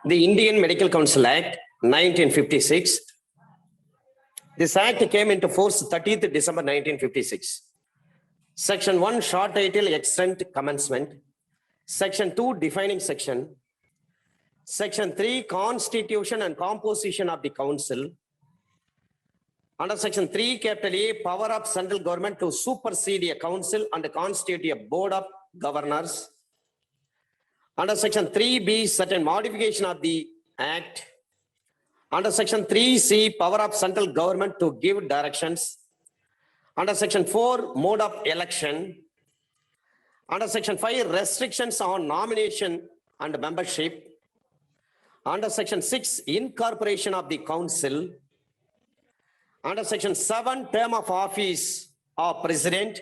The Indian Medical Council Act 1956. This act came into force 30th December 1956. Section 1, short title, extent commencement. Section 2, defining section. Section 3, constitution and composition of the council. Under section 3, capital A, power of central government to supersede a council and constitute a board of governors. Under section 3B, certain modification of the act. Under section 3C, power of central government to give directions. Under section 4, mode of election. Under section 5, restrictions on nomination and membership. Under section 6, incorporation of the council. Under section 7, term of office of president,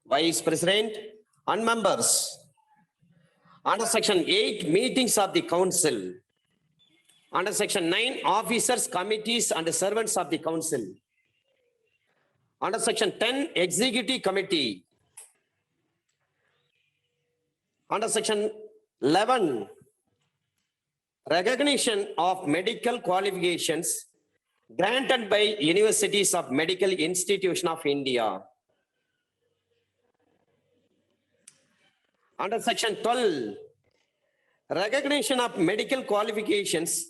vice president, and members. Under section 8, meetings of the council. Under section 9, officers, committees, and servants of the council. Under section 10, executive committee. Under section 11, recognition of medical qualifications granted by universities of medical institution of India. Under section 12, recognition of medical qualifications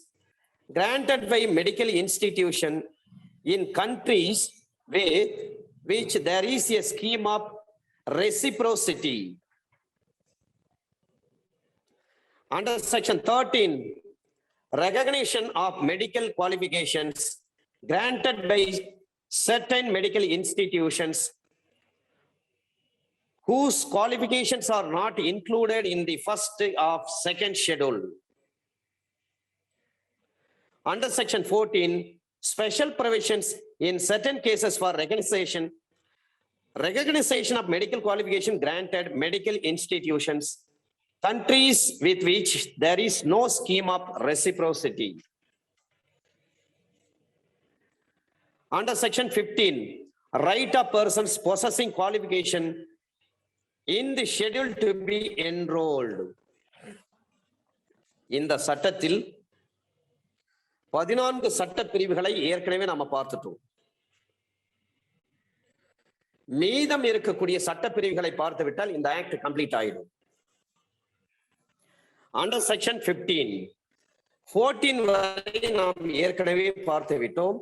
granted by medical institution in countries with which there is a scheme of reciprocity. Under section 13, recognition of medical qualifications granted by certain medical institutions whose qualifications are not included in the first of second schedule. Under section 14, special provisions in certain cases for recognition of medical qualification granted medical institutions, countries with which there is no scheme of reciprocity. Under section 15, right of persons possessing qualification in the schedule to be enrolled. இந்த சட்டத்தில் 14 சட்ட பிரிவுகளை ஏற்கனவே நாம பார்த்துட்டோம். மீதம் இருக்கக்கூடிய சட்ட பிரிவுகளை பார்த்து விட்டால் இந்த ஆக்ட் கம்ப்ளீட் ஆயிடும். அண்டர் செக்ஷன் 15, 14 வரை நாம் ஏற்கனவே பார்த்து விட்டோம்.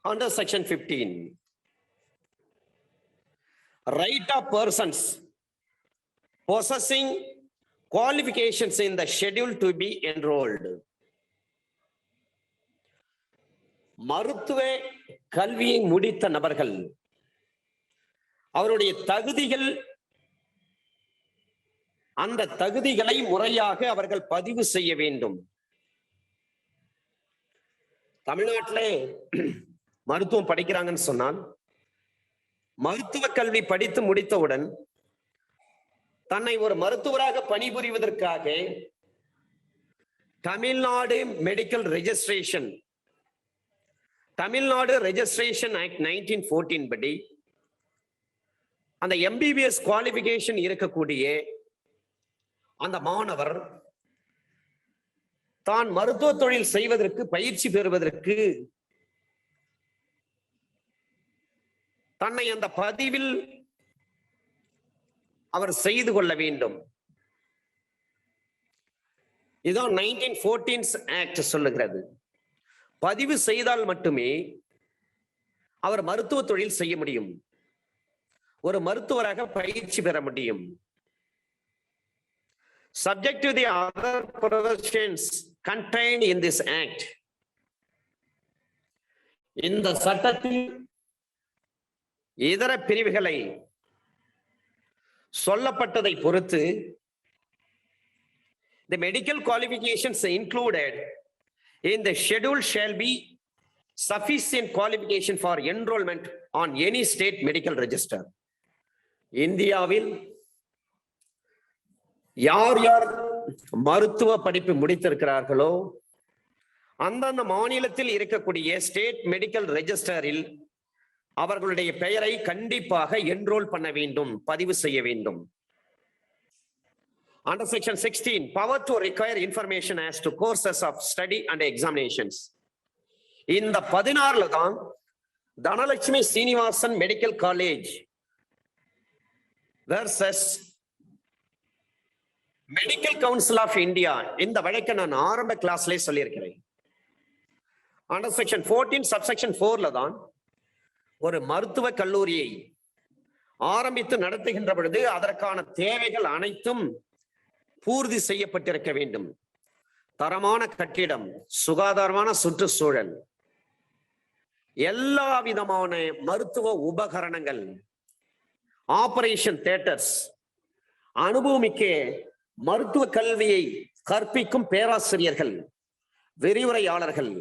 Under section 15, right of persons possessing qualifications in the schedule to be enrolled. மருத்துவ கல்வியை முடித்த நபர்கள் அவருடைய தகுதிகள், அந்த தகுதிகளை முறையாக அவர்கள் பதிவு செய்ய வேண்டும். தமிழ்நாட்டிலே மருத்துவம் படிக்கிறாங்கன்னு சொன்னால் மருத்துவ கல்வி படித்து முடித்தவுடன் தன்னை ஒரு மருத்துவராக பணிபுரிவதற்காக Tamil Nadu medical registration, Tamil Nadu registration act 1914 படி அந்த எம்பிபிஎஸ் குவாலிபிகேஷன் இருக்கக்கூடிய அந்த மாணவர் தான் மருத்துவ தொழில் செய்வதற்கு பயிற்சி பெறுவதற்கு தன்னை அந்த பதிவில் அவர் செய்து கொள்ள வேண்டும். இதான் 1914 ஆக்ட் சொல்லுகிறது. பதிவு செய்தால் மட்டுமே அவர் மருத்துவ தொழில் செய்ய முடியும், ஒரு மருத்துவராக பயிற்சி பெற முடியும். Subject to the other provisions contained in this act, இந்த சட்டத்தில் இதர பிரிவுகளை சொல்லப்பட்டதை பொறுத்து the medical qualifications included in the schedule shall be sufficient qualification for enrollment on any state medical register. இந்தியாவில் யார் யார் மருத்துவ படிப்பு முடித்திருக்கிறார்களோ அந்தந்த மாநிலத்தில் இருக்கக்கூடிய ஸ்டேட் மெடிக்கல் ரெஜிஸ்டரில் அவர்களுடைய பெயரை கண்டிப்பாக என்ரோல் பண்ண வேண்டும், பதிவு செய்ய வேண்டும். Under section 16, power to require information as to courses of study and examinations. இந்த 16ல தான் Dhanalakshmi Srinivasan medical college versus medical council of India. இந்த வழக்கை நான் ஆரம்ப கிளாஸ்லேயே சொல்லியிருக்கிறேன். Under section 14, subsection 4ல தான் ஒரு மருத்துவ கல்லூரியை ஆரம்பித்து நடத்துகின்ற பொழுது அதற்கான தேவைகள் அனைத்தும் பூர்த்தி செய்யப்பட்டிருக்க வேண்டும். தரமான கட்டிடம், சுகாதாரமான சுற்றுச்சூழல், எல்லா விதமான மருத்துவ உபகரணங்கள், ஆபரேஷன் தியேட்டர்ஸ், அனுபவமிக்க மருத்துவ கல்வியை கற்பிக்கும் பேராசிரியர்கள், விரிவுரையாளர்கள்,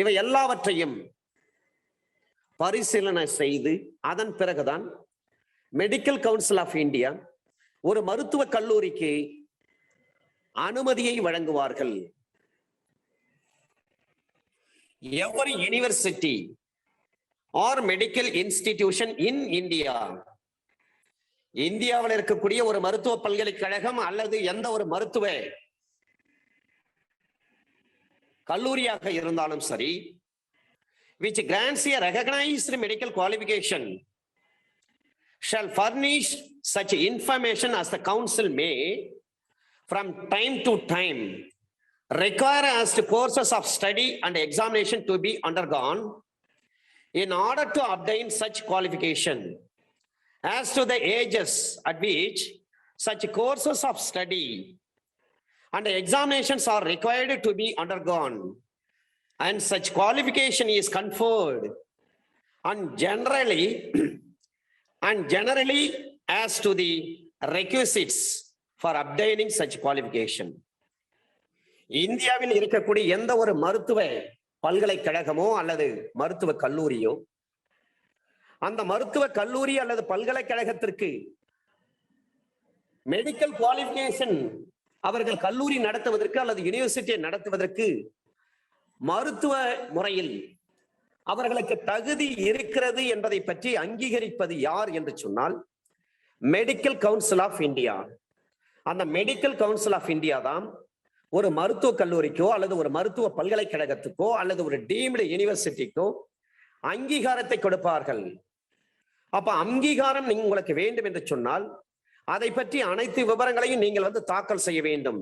இவை எல்லாவற்றையும் பரிசீலனை செய்து அதன் பிறகுதான் மெடிக்கல் கவுன்சில் ஆஃப் இந்தியா ஒரு மருத்துவ கல்லூரிக்கு அனுமதியை வழங்குவார்கள். Every university or medical institution in India, இந்தியாவில் இருக்கக்கூடிய ஒரு மருத்துவ பல்கலைக்கழகம் அல்லது எந்த ஒரு மருத்துவ கல்லூரியாக இருந்தாலும் சரி, which grants a recognized medical qualification shall furnish such information as the council may from time to time require as to courses of study and examination to be undergone in order to obtain such qualification, as to the ages at which such courses of study and examinations are required to be undergone, and such qualification is conferred and generally as to the requisites for obtaining such qualification. இந்தியாவில் இருக்கக்கூடிய எந்த ஒரு மருத்துவ பல்கலைக்கழகமோ அல்லது மருத்துவ கல்லூரியோ, அந்த மருத்துவ கல்லூரி அல்லது பல்கலைக்கழகத்திற்கு மெடிக்கல் குவாலிஃபிகேஷன் அவர்கள் கல்லூரி நடத்துவதற்கு அல்லது யூனிவர்சிட்டியை நடத்துவதற்கு மருத்துவ முறையில் அவர்களுக்கு தகுதி இருக்கிறது என்பதை பற்றி அங்கீகரிப்பது யார் என்று சொன்னால் மெடிக்கல் கவுன்சில் ஆஃப் இந்தியா. அந்த மெடிக்கல் கவுன்சில் ஆஃப் இந்தியா தான் ஒரு மருத்துவ கல்லூரிக்கோ அல்லது ஒரு மருத்துவ பல்கலைக்கழகத்துக்கோ அல்லது ஒரு டீம்டு யூனிவர்சிட்டிக்கோ அங்கீகாரத்தை கொடுப்பார்கள். அப்ப அங்கீகாரம் உங்களுக்கு வேண்டும் என்று சொன்னால் அதை பற்றி அனைத்து விவரங்களையும் நீங்கள் தாக்கல் செய்ய வேண்டும்.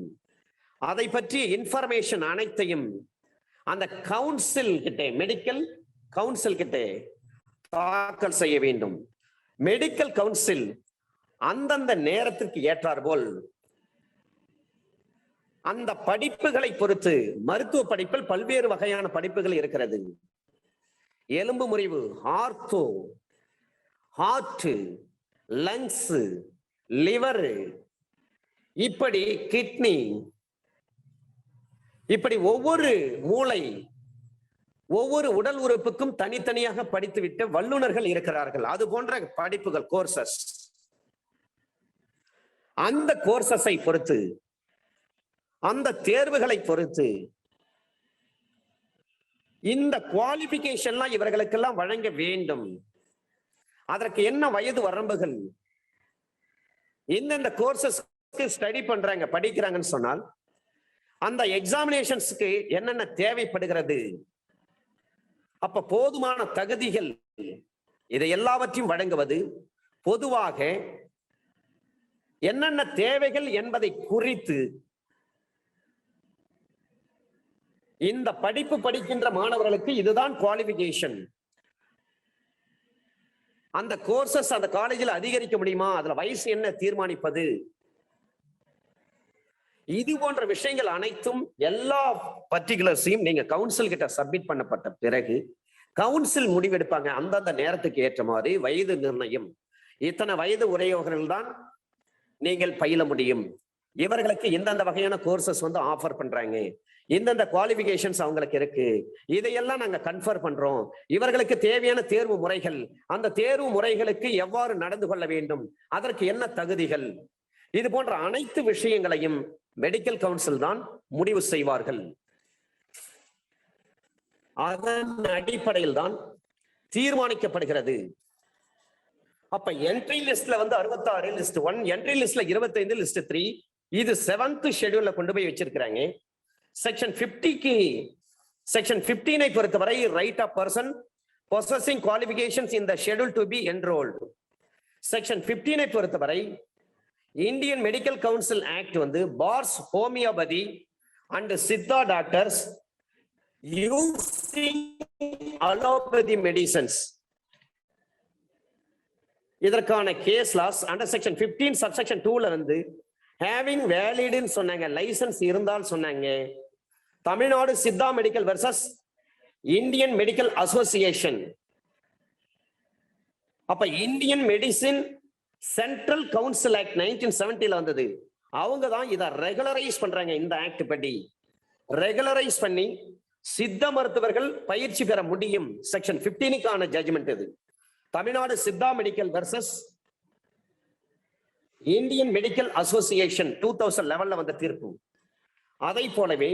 அதை பற்றி இன்ஃபர்மேஷன் அனைத்தையும் அந்த கவுன்சில் கிட்ட, மெடிக்கல் கவுன்சில் கிட்ட தாக்கல் செய்ய வேண்டும். மெடிக்கல் கவுன்சில் அந்தந்த நேரத்திற்கு ஏற்றார் போல் அந்த படிப்புகளை பொறுத்து, மருத்துவ படிப்பில் பல்வேறு வகையான படிப்புகள் இருக்கிறது. எலும்பு முறிவு, ஆர்த்தோ, ஹார்ட், லங்ஸ், லிவர், இப்படி கிட்னி, இப்படி ஒவ்வொரு மூளை, ஒவ்வொரு உடல் உறுப்புக்கும் தனித்தனியாக படித்துவிட்டு வல்லுநர்கள் இருக்கிறார்கள். அது போன்ற படிப்புகள், கோர்சஸ், அந்த கோர்சஸை பொறுத்து, அந்த தேர்வுகளை பொறுத்து இந்த குவாலிபிகேஷன்லாம் இவர்களுக்கெல்லாம் வழங்க வேண்டும். அதற்கு என்ன வயது வரம்புகள், இந்த கோர்சஸ்க்கு ஸ்டடி பண்றாங்க, படிக்கிறாங்கன்னு சொன்னால் அந்த எக்ஸாமினேஷன்ஸ்க்கு என்னென்ன தேவைப்படுகிறது, அப்ப போதுமான தகுதிகள், இதை எல்லாவற்றையும் வழங்குவது, பொதுவாக என்னென்ன தேவைகள் என்பதை குறித்து இந்த படிப்பு படிக்கின்ற மாணவர்களுக்கு இதுதான் குவாலிபிகேஷன். அந்த கோர்சஸ் அந்த காலேஜில் அதிகரிக்க முடியுமா, அதுல வயசு என்ன தீர்மானிப்பது, இது போன்ற விஷயங்கள் அனைத்தும் எல்லா பர்டிகுலர்ஸையும் நீங்க கவுன்சில் கிட்ட சப்மிட் பண்ணப்பட்ட பிறகு கவுன்சில் முடிவெடுப்பாங்க. அந்தந்த நேரத்துக்கு ஏற்ற மாதிரி வயது நிர்ணயம், இத்தனை வயது உடையவர்கள் தான் நீங்கள் பயில முடியும், இவர்களுக்கு எந்தெந்த வகையான கோர்சஸ் ஆஃபர் பண்றாங்க, இந்தந்த குவாலிபிகேஷன்ஸ் அவங்களுக்கு இருக்கு, இதையெல்லாம் நாங்க கன்ஃபர் பண்றோம், இவர்களுக்கு தேவையான தேர்வு முறைகள், அந்த தேர்வு முறைகளுக்கு எவ்வாறு நடந்து கொள்ள வேண்டும், அதற்கு என்ன தகுதிகள், இது போன்ற அனைத்து விஷயங்களையும் மெடிக்கல் கவுன்சில் தான் முடிவு செய்வார்கள். அதன் அடிப்படையில் தான் தீர்மானிக்கப்படுகிறது. அப்ப என்ட்ரி லிஸ்ட்ல வந்து 66, லிஸ்ட் 1, என்ட்ரி லிஸ்ட்ல 25, லிஸ்ட் 3. இது 7th ஷெட்யூல்ல கொண்டு போய் வச்சிருக்காங்க. செக்ஷன் 50க்கு செக்ஷன் 15 பொறுத்தவரை right of person possessing qualifications in the schedule to be enrolled. Section 15 பொறுத்தவரை இந்தியன் மெடிக்கல் கவுன்சில் ஆக்ட் வந்து bars homeopathy and Siddha doctors using allopathy medicines, இதற்கான case laws under section 15 subsection 2ல வந்து having வேலிட்னு சொன்னாங்க, license இருந்தால் சொன்னாங்க. Tamil Nadu Siddha medical versus Indian medical association. அப்ப Indian medicine central council act 1970ல வந்தது. அவங்க தான் இதை ரெகுலரைஸ் பண்றாங்க. இந்த ஆக்ட் படி ரெகுலரைஸ் பண்ணி சித்த மருத்துவர்கள் பயிற்சி பெற முடியும். செக்ஷன் 15க்கான ஜட்ஜ்மெண்ட் இது. Tamil Nadu Siddha medical versus Indian medical association 2011ல வந்த தீர்ப்பு. அதை போலவே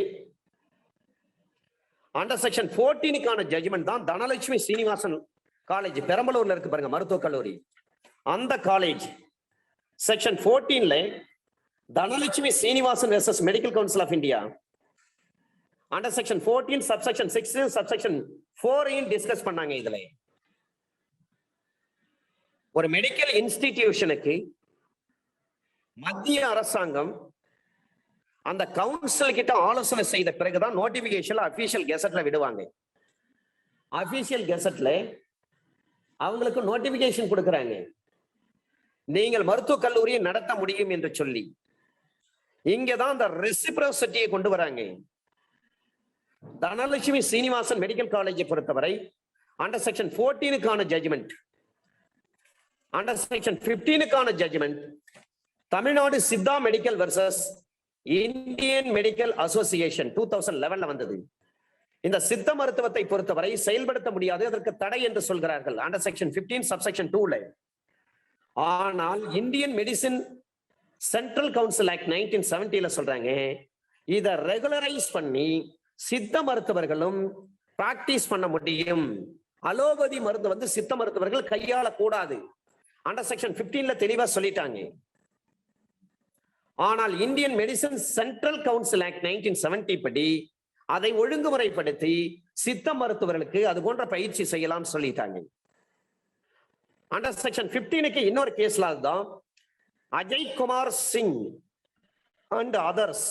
அண்டர் செக்ஷன் 14க்கான ஜட்ஜ்மெண்ட் தான் தனலட்சுமி சீனிவாசன் காலேஜ் பெரம்பலூர்ல இருக்கு பாருங்க, மருத்துவக் கல்லூரி. அந்த காலேஜ் செக்ஷன் 14ல Dhanalakshmi Srinivasan versus medical council of India under section 14 subsection 6 subsection 4 discuss பண்ணாங்க. இதுல ஒரு மெடிக்கல் இன்ஸ்டிடியூஷனுக்கு மத்திய அரசாங்கம் அந்த கவுன்சில் கிட்ட ஆலோசனை செய்த பிறகுதான் நோட்டிபிகேஷன் அபிஷியல் கெசட்ல விடுவாங்க. அபிஷியல் கெசட்ல அவங்களுக்கு நோட்டிபிகேஷன் கொடுக்கறாங்க, நீங்கள் மருத்துவக் கல்லூரியை நடத்த முடியும் என்று சொல்லி. இங்கதான் அந்த ரெசிப்ரோசிட்டியை கொண்டு வராங்க. தனலட்சுமி சீனிவாசன் மெடிக்கல் காலேஜை பொறுத்தவரை அண்டர் செக்ஷன் 14க்கான ஜட்ஜ்மெண்ட், அண்டர் செக்ஷன் 15க்கான judgment Tamil Nadu Siddha medical versus Indian medical association 2011ல வந்தது. இந்த சித்த மருத்துவத்தை பொறுத்தவரை செயல்படுத்த முடியாது, அதற்கு தடை என்று சொல்கிறார்கள் அண்டர் செக்ஷன் 15 சப்செக்ஷன் 2ல. ஆனால் Indian medicine central council act 1970ல சொல்றாங்க, இதை ரெகுலரைஸ் பண்ணி சித்த மருத்துவர்களும் பிராக்டிஸ் பண்ண முடியும். அலோபதி மருந்து வந்து சித்த மருத்துவர்கள் கையாள கூடாது. அண்டர் செக்ஷன் 15ல தெளிவா சொல்லிட்டாங்க. ஆனால் Indian medicine central council act 1970 படி அதை ஒழுங்குமுறைப்படுத்தி சித்த மருத்துவர்களுக்கு அது போன்ற பயிற்சி செய்யலாம் சொல்லிட்டாங்க. அண்டர் செக்ஷன் 15க்கு இன்னொரு கேஸ்ல தான் Ajay Kumar Singh and others,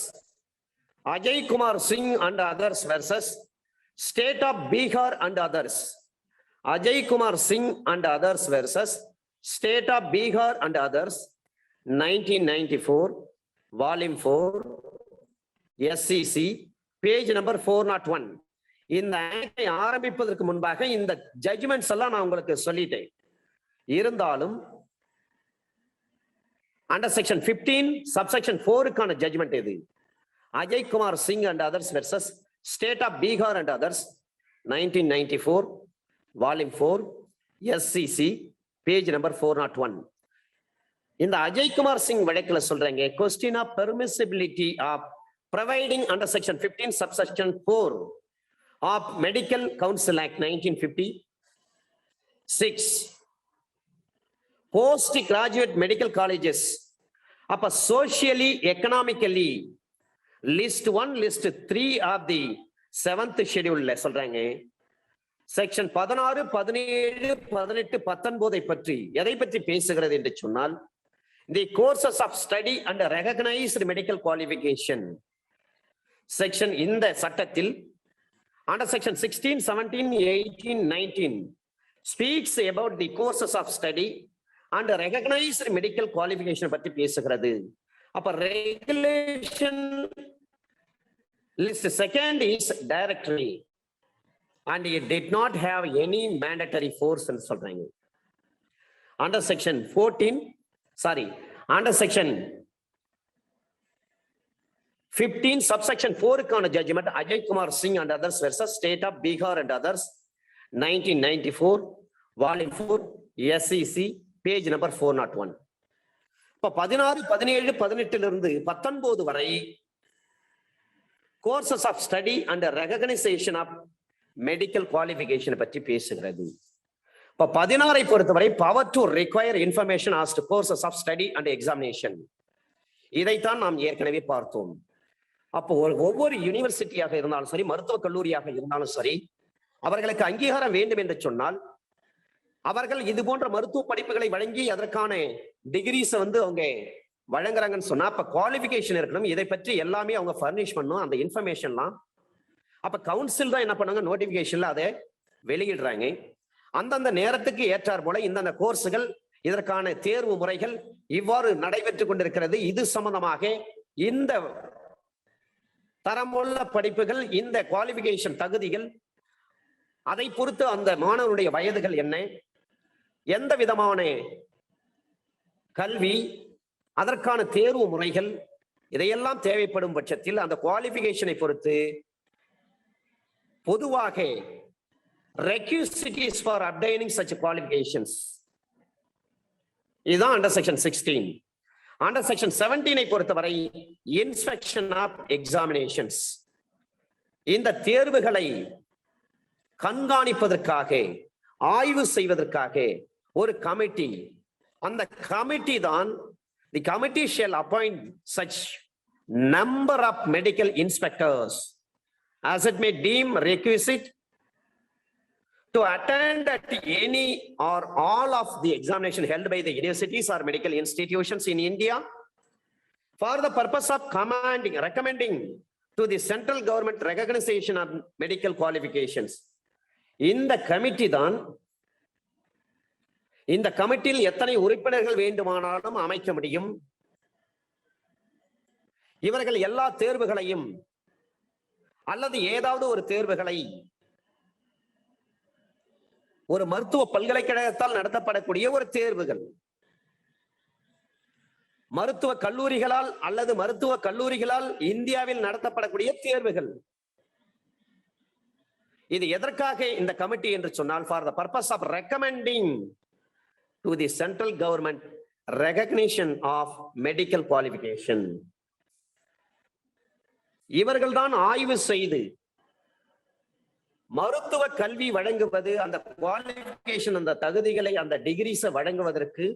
Ajay Kumar Singh and others versus state of Bihar and others, Ajay Kumar Singh and others versus state of Bihar and others 1994 volume 4 SCC page number 401. இந்த ஆக்டை ஆரம்பிப்பதற்கு முன்பாக இந்த ஜட்ஜ்மெண்ட்ஸ் எல்லாம் நான் உங்களுக்கு சொல்லிட்டேன். இருந்தாலும் அண்டர் செக்ஷன் 15 சப்செக்ஷன் 4க்கான ஜட்ஜ்மெண்ட் இது. Ajay Kumar Singh and others versus state of Bihar and others 1994 volume 4 SCC page number 401. இந்த அஜய் குமார் சிங் வழக்குல சொல்றாங்க, question of permissibility of providing under section 15 subsection 4 of Medical Council Act 1956 postgraduate medical colleges அப்ப socially economically list 1 list 3 of the 7th schedule சொல்றாங்க. Section 16 17 18 19 பற்றி எதை பற்றி பேசுகிறது என்று சொன்னால், the courses of study and recognized medical qualification section இந்த சட்டத்தில் under section 16 17 18 19 speaks about the courses of study and recognized medical qualification பற்றி பேசுகிறது. அப்ப regulation list second is directory and it did not have any mandatory force ன்னு சொல்றாங்க. under section 14 under section 15 subsection 4க்கான judgment Ajay Kumar Singh and others versus state of Bihar and others 1994 volume 4 SCC page number 401. இப்ப 16 17 18 இருந்து 19 வரை courses of study and recognition of medical qualification பற்றி பேசுகிறது. இப்ப 16 பொறுத்தவரை power to require information as to courses of study and examination. இதைத்தான் நாம் ஏற்கனவே பார்த்தோம். அப்போ ஒவ்வொரு யூனிவர்சிட்டியாக இருந்தாலும் சரி, மருத்துவக் கல்லூரியாக இருந்தாலும் சரி, அவர்களுக்கு அங்கீகாரம் வேண்டும் என்று சொன்னால் அவர்கள் இது போன்ற மருத்துவ படிப்புகளை வழங்கி அதற்கான டிகிரிஸ் அவங்க வழங்குறாங்கன்னு சொன்னா அப்ப குவாலிபிகேஷன் இருக்கணும். இதை பற்றி எல்லாமே அவங்க ஃபர்னிஷ் பண்ணும் அந்த இன்ஃபர்மேஷன்லாம். அப்ப கவுன்சில் தான் என்ன பண்ணாங்க, நோட்டிபிகேஷன்ல அதை வெளியிடுறாங்க. அந்தந்த நேரத்துக்கு ஏற்றார் போல இந்த கோர்ஸுகள், இதற்கான தேர்வு முறைகள் இவ்வாறு நடைபெற்றுக் கொண்டிருக்கிறது. இது சம்பந்தமாக இந்த தரமுள்ள படிப்புகள், இந்த குவாலிபிகேஷன் தகுதிகள், அதை பொறுத்து அந்த மாணவனுடைய வயதுகள் என்ன, எந்த விதமான கல்வி, அதற்கான தேர்வு முறைகள், இதையெல்லாம் தேவைப்படும் பட்சத்தில் அந்த குவாலிபிகேஷனை பொறுத்து பொதுவாக requisites for obtaining such qualifications இதுதான் அண்டர் செக்ஷன் 16. அண்டர் செக்ஷன் 17 பொறுத்தவரை இன்ஸ்பெக்ஷன் ஆஃப் எக்ஸாமினேஷன்ஸ், இந்த தேர்வுகளை கண்காணிப்பதற்காக, ஆய்வு செய்வதற்காக ஒரு கமிட்டி, அந்த கமிட்டி தான் the committee shall appoint such number of medical inspectors as it may deem requisite to attend at any or all of the examination held by the universities or medical institutions in India for the purpose of recommending to the central government recognition of medical qualifications. இந்த committee தான், இந்த கமிட்டியில் எத்தனை உறுப்பினர்கள் வேண்டுமானாலும் அமைக்க முடியும். இவர்கள் எல்லா தேர்வுகளையும் அல்லது ஏதாவது ஒரு தேர்வுகளை ஒரு மருத்துவ பல்கலைக்கழகத்தால் நடத்தப்படக்கூடிய ஒரு தேர்வுகள், மருத்துவ கல்லூரிகளால் அல்லது மருத்துவ கல்லூரிகளால் இந்தியாவில் நடத்தப்படக்கூடிய தேர்வுகள், இது எதற்காக இந்த கமிட்டி என்று சொன்னால் for the purpose of recommending to the central government recognition of medical qualification. இவர்கள்தான் ஆய்வு செய்து மருத்துவ கல்வி வழங்குவது, அந்த குவாலிஃபிகேஷன், அந்த தகுதிகளை, அந்த டிகிரிஸை வழங்குவதற்கு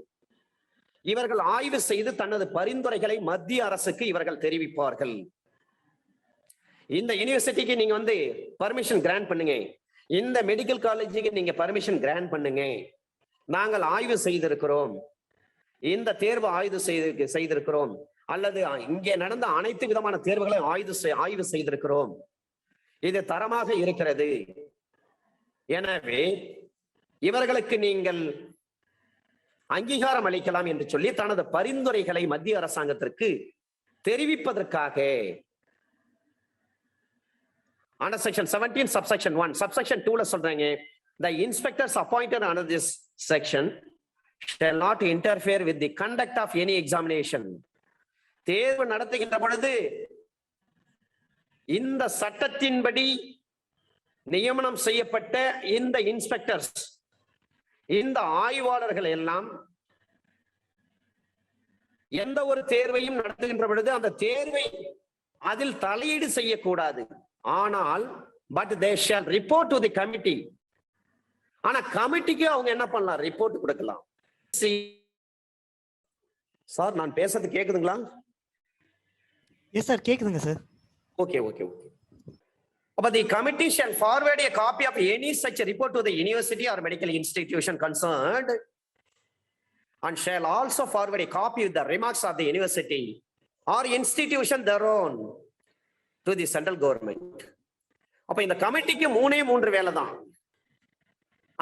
இவர்கள் ஆய்வு செய்து தனது பரிந்துரைகளை மத்திய அரசுக்கு இவர்கள் தெரிவிப்பார்கள். இந்த யூனிவர்சிட்டிக்கு நீங்க பர்மிஷன் கிராண்ட் பண்ணுங்க, இந்த மெடிக்கல் காலேஜுக்கு நீங்க பர்மிஷன் கிராண்ட் பண்ணுங்க, நாங்கள் ஆய்வு செய்திருக்கிறோம், இந்த தேர்வு செய்திருக்கிறோம், அல்லது இங்கே நடந்த அனைத்து விதமான தேர்வுகளை ஆய்வு செய்திருக்கிறோம், இது தரமாக இருக்கிறது, எனவே இவர்களுக்கு நீங்கள் அங்கீகாரம் அளிக்கலாம் என்று சொல்லி தனது பரிந்துரைகளை மத்திய அரசாங்கத்திற்கு தெரிவிப்பதற்காக under section 17 subsection 1 subsection 2 ல சொல்றாங்க, the inspectors appointed under this section shall not interfere with the conduct of any examination. தேர்வு நடத்துகின்ற பொழுது இந்த சட்டத்தின்படி நியமனம் செய்யப்பட்ட இந்த இன்ஸ்பெக்டர்ஸ், இந்த ஆய்வாளர்கள் எல்லாம் எந்த ஒரு தேர்வையும் நடத்துகின்ற பொழுது அந்த தேர்வை அதில் தலையீடு செய்யக்கூடாது. ஆனால் but they shall report to the committee. ஆனா கமிட்டிக்கு அவங்க என்ன பண்ணலாம், ரிப்போர்ட் கொடுக்கலாம். சார் நான் பேசுறது கேக்குதுங்களா? எஸ் சார், கேக்குதுங்க sir. Okay. But the committee shall forward a copy of any such report to the university or medical institution concerned and shall also forward a copy with the remarks of the university or institution thereon to the central government. அப்ப இந்த கமிட்டிக்கு 3 வேலை தான்.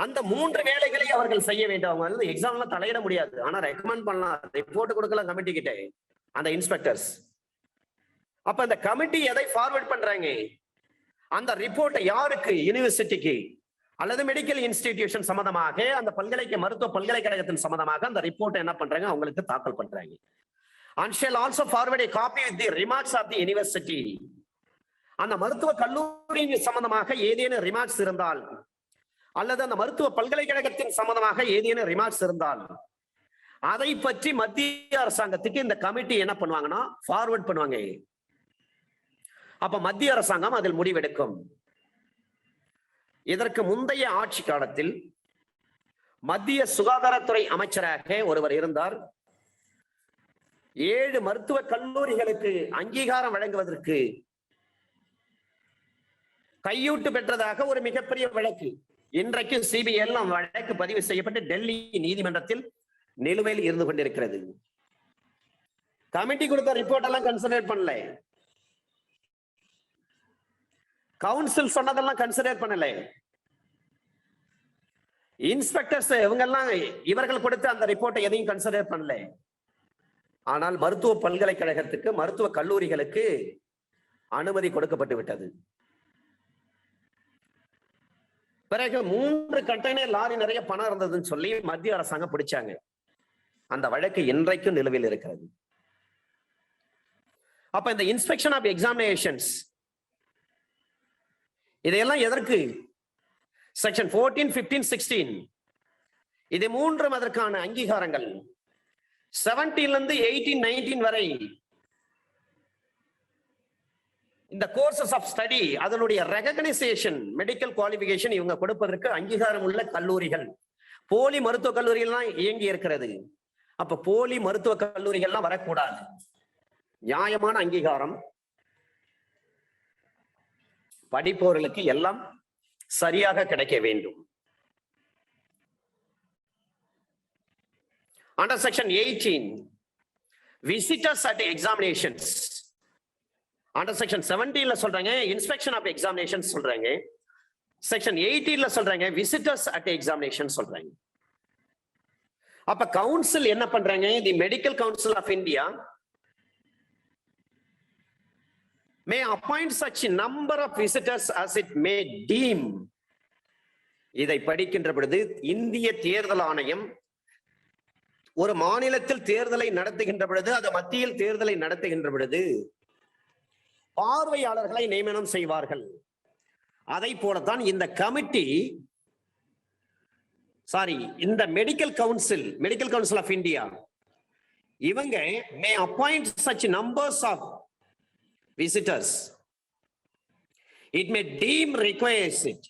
அந்த 3 வேலைகளை அவர்கள் செய்ய வேண்டும். அவங்க எக்ஸாம்ல தலையிட முடியாது, ஆனா ரெக்கமெண்ட் பண்ணலாம், ரிப்போர்ட் கொடுக்கலாம் கமிட்டி கிட்ட, அந்த இன்ஸ்பெக்டர்ஸ். அப்ப அந்த கமிட்டி எதை ஃபார்வர்ட் பண்றாங்க, அந்த ரிப்போர்ட்டை யாருக்கு, யூனிவர்சிட்டிக்கு அல்லது மெடிக்கல் இன்ஸ்டிடியூஷன் சம்பந்தமாக, அந்த மருத்துவ பல்கலைக்கழகத்தின் சம்பந்தமாக அந்த ரிப்போர்ட்டை என்ன பண்றாங்க, அவங்களுக்கு தாக்கல் பண்றாங்க. and shall also forward a copy with the remarks of the university. அந்த மருத்துவ கல்லூரி சம்பந்தமாக ஏதேனும் ரிமார்க்ஸ் இருந்தால் அல்லது அந்த மருத்துவ பல்கலைக்கழகத்தின் சம்பந்தமாக ஏதேனும் ரிமார்க்ஸ் இருந்தால் அதை பற்றி மத்திய அரசாங்கத்துக்கு இந்த கமிட்டி என்ன பண்ணுவாங்கன்னா ஃபார்வர்ட் பண்ணுவாங்க. அப்ப மத்திய அரசாங்கம் அதில் முடிவெடுக்கும். இதற்கு முந்தைய ஆட்சி காலத்தில் மத்திய சுகாதாரத்துறை அமைச்சராக ஒருவர் இருந்தார். 7 மருத்துவ கல்லூரிகளுக்கு அங்கீகாரம் வழங்குவதற்கு கையூட்டு பெற்றதாக ஒரு மிகப்பெரிய வழக்கு இன்றைக்கு சிபிஐ வழக்கு பதிவு செய்யப்பட்டு டெல்லி நீதிமன்றத்தில் நிலுவையில் இருந்து கொண்டிருக்கிறது. கமிட்டி கொடுத்த ரிப்போர்ட் எல்லாம் கன்சிடர் பண்ணல, கவுன்சில் சொன்னதெல்லாம் கன்சிடர் பண்ணல, இன்ஸ்பெக்டர்ஸ் இவர்கள் கொடுத்த அந்த ரிப்போர்ட்டை எதையும் கன்சிடர் பண்ணல. ஆனால் மருத்துவ பல்கலைக்கழகத்துக்கு மருத்துவ கல்லூரிகளுக்கு அனுமதி கொடுக்கப்பட்டு விட்டது. பிறகு 3 கண்டெய்னர் லாரி நிறைய பணம் இருந்ததுன்னு சொல்லி மத்திய அரசாங்கம் பிடிச்சாங்க. அந்த வழக்கு இன்றைக்கும் நிலுவையில் இருக்கிறது. அப்ப இந்த இன்ஸ்பெக்ஷன் ஆஃப் எக்ஸாமினேஷன்ஸ் இதையெல்லாம் எதற்கு? செக்ஷன் 14, 15, 16 இது 3 அதற்கான அங்கீகாரங்கள். 17 இருந்து 18, 19 வரை இந்த கோர்சஸ் ஆஃப் ஸ்டடி அதனுடைய ரெகக்னைசேஷன் மெடிக்கல் குவாலிபிகேஷன் இவங்க கொடுப்பதற்கு அங்கீகாரம் உள்ள கல்லூரிகள். போலி மருத்துவ கல்லூரிகள்லாம் இயங்கி இருக்கிறது. அப்ப போலி மருத்துவ கல்லூரிகள்லாம் வரக்கூடாது. நியாயமான அங்கீகாரம், படிப்பவர்களுக்கு எல்லாம் சரியாக கிடைக்க வேண்டும். Under section 18, visitors at examinations. Under section 17 சொல்றாங்க inspection of examinations சொல்றாங்க. section 18 சொல்றாங்க visitors at examinations சொல்றாங்க. அப்ப கவுன்சில் என்ன பண்றாங்க? The medical council of India may appoint such number of visitors as it may deem. இதை படிக்கின்ற பொழுது இந்திய தேர்தல் ஆணையம் ஒரு மாநிலத்தில் தேர்தலை நடத்துகின்ற பொழுது, அது மத்தியில் தேர்தலை நடத்துகின்ற பொழுது பார்வையாளர்களை நியமனம் செய்வார்கள். அதை போலத்தான் இந்த கமிட்டி இந்த மெடிக்கல் கவுன்சில் ஆஃப் இந்தியா இவங்க may appoint such numbers of visitors. It may deem requisite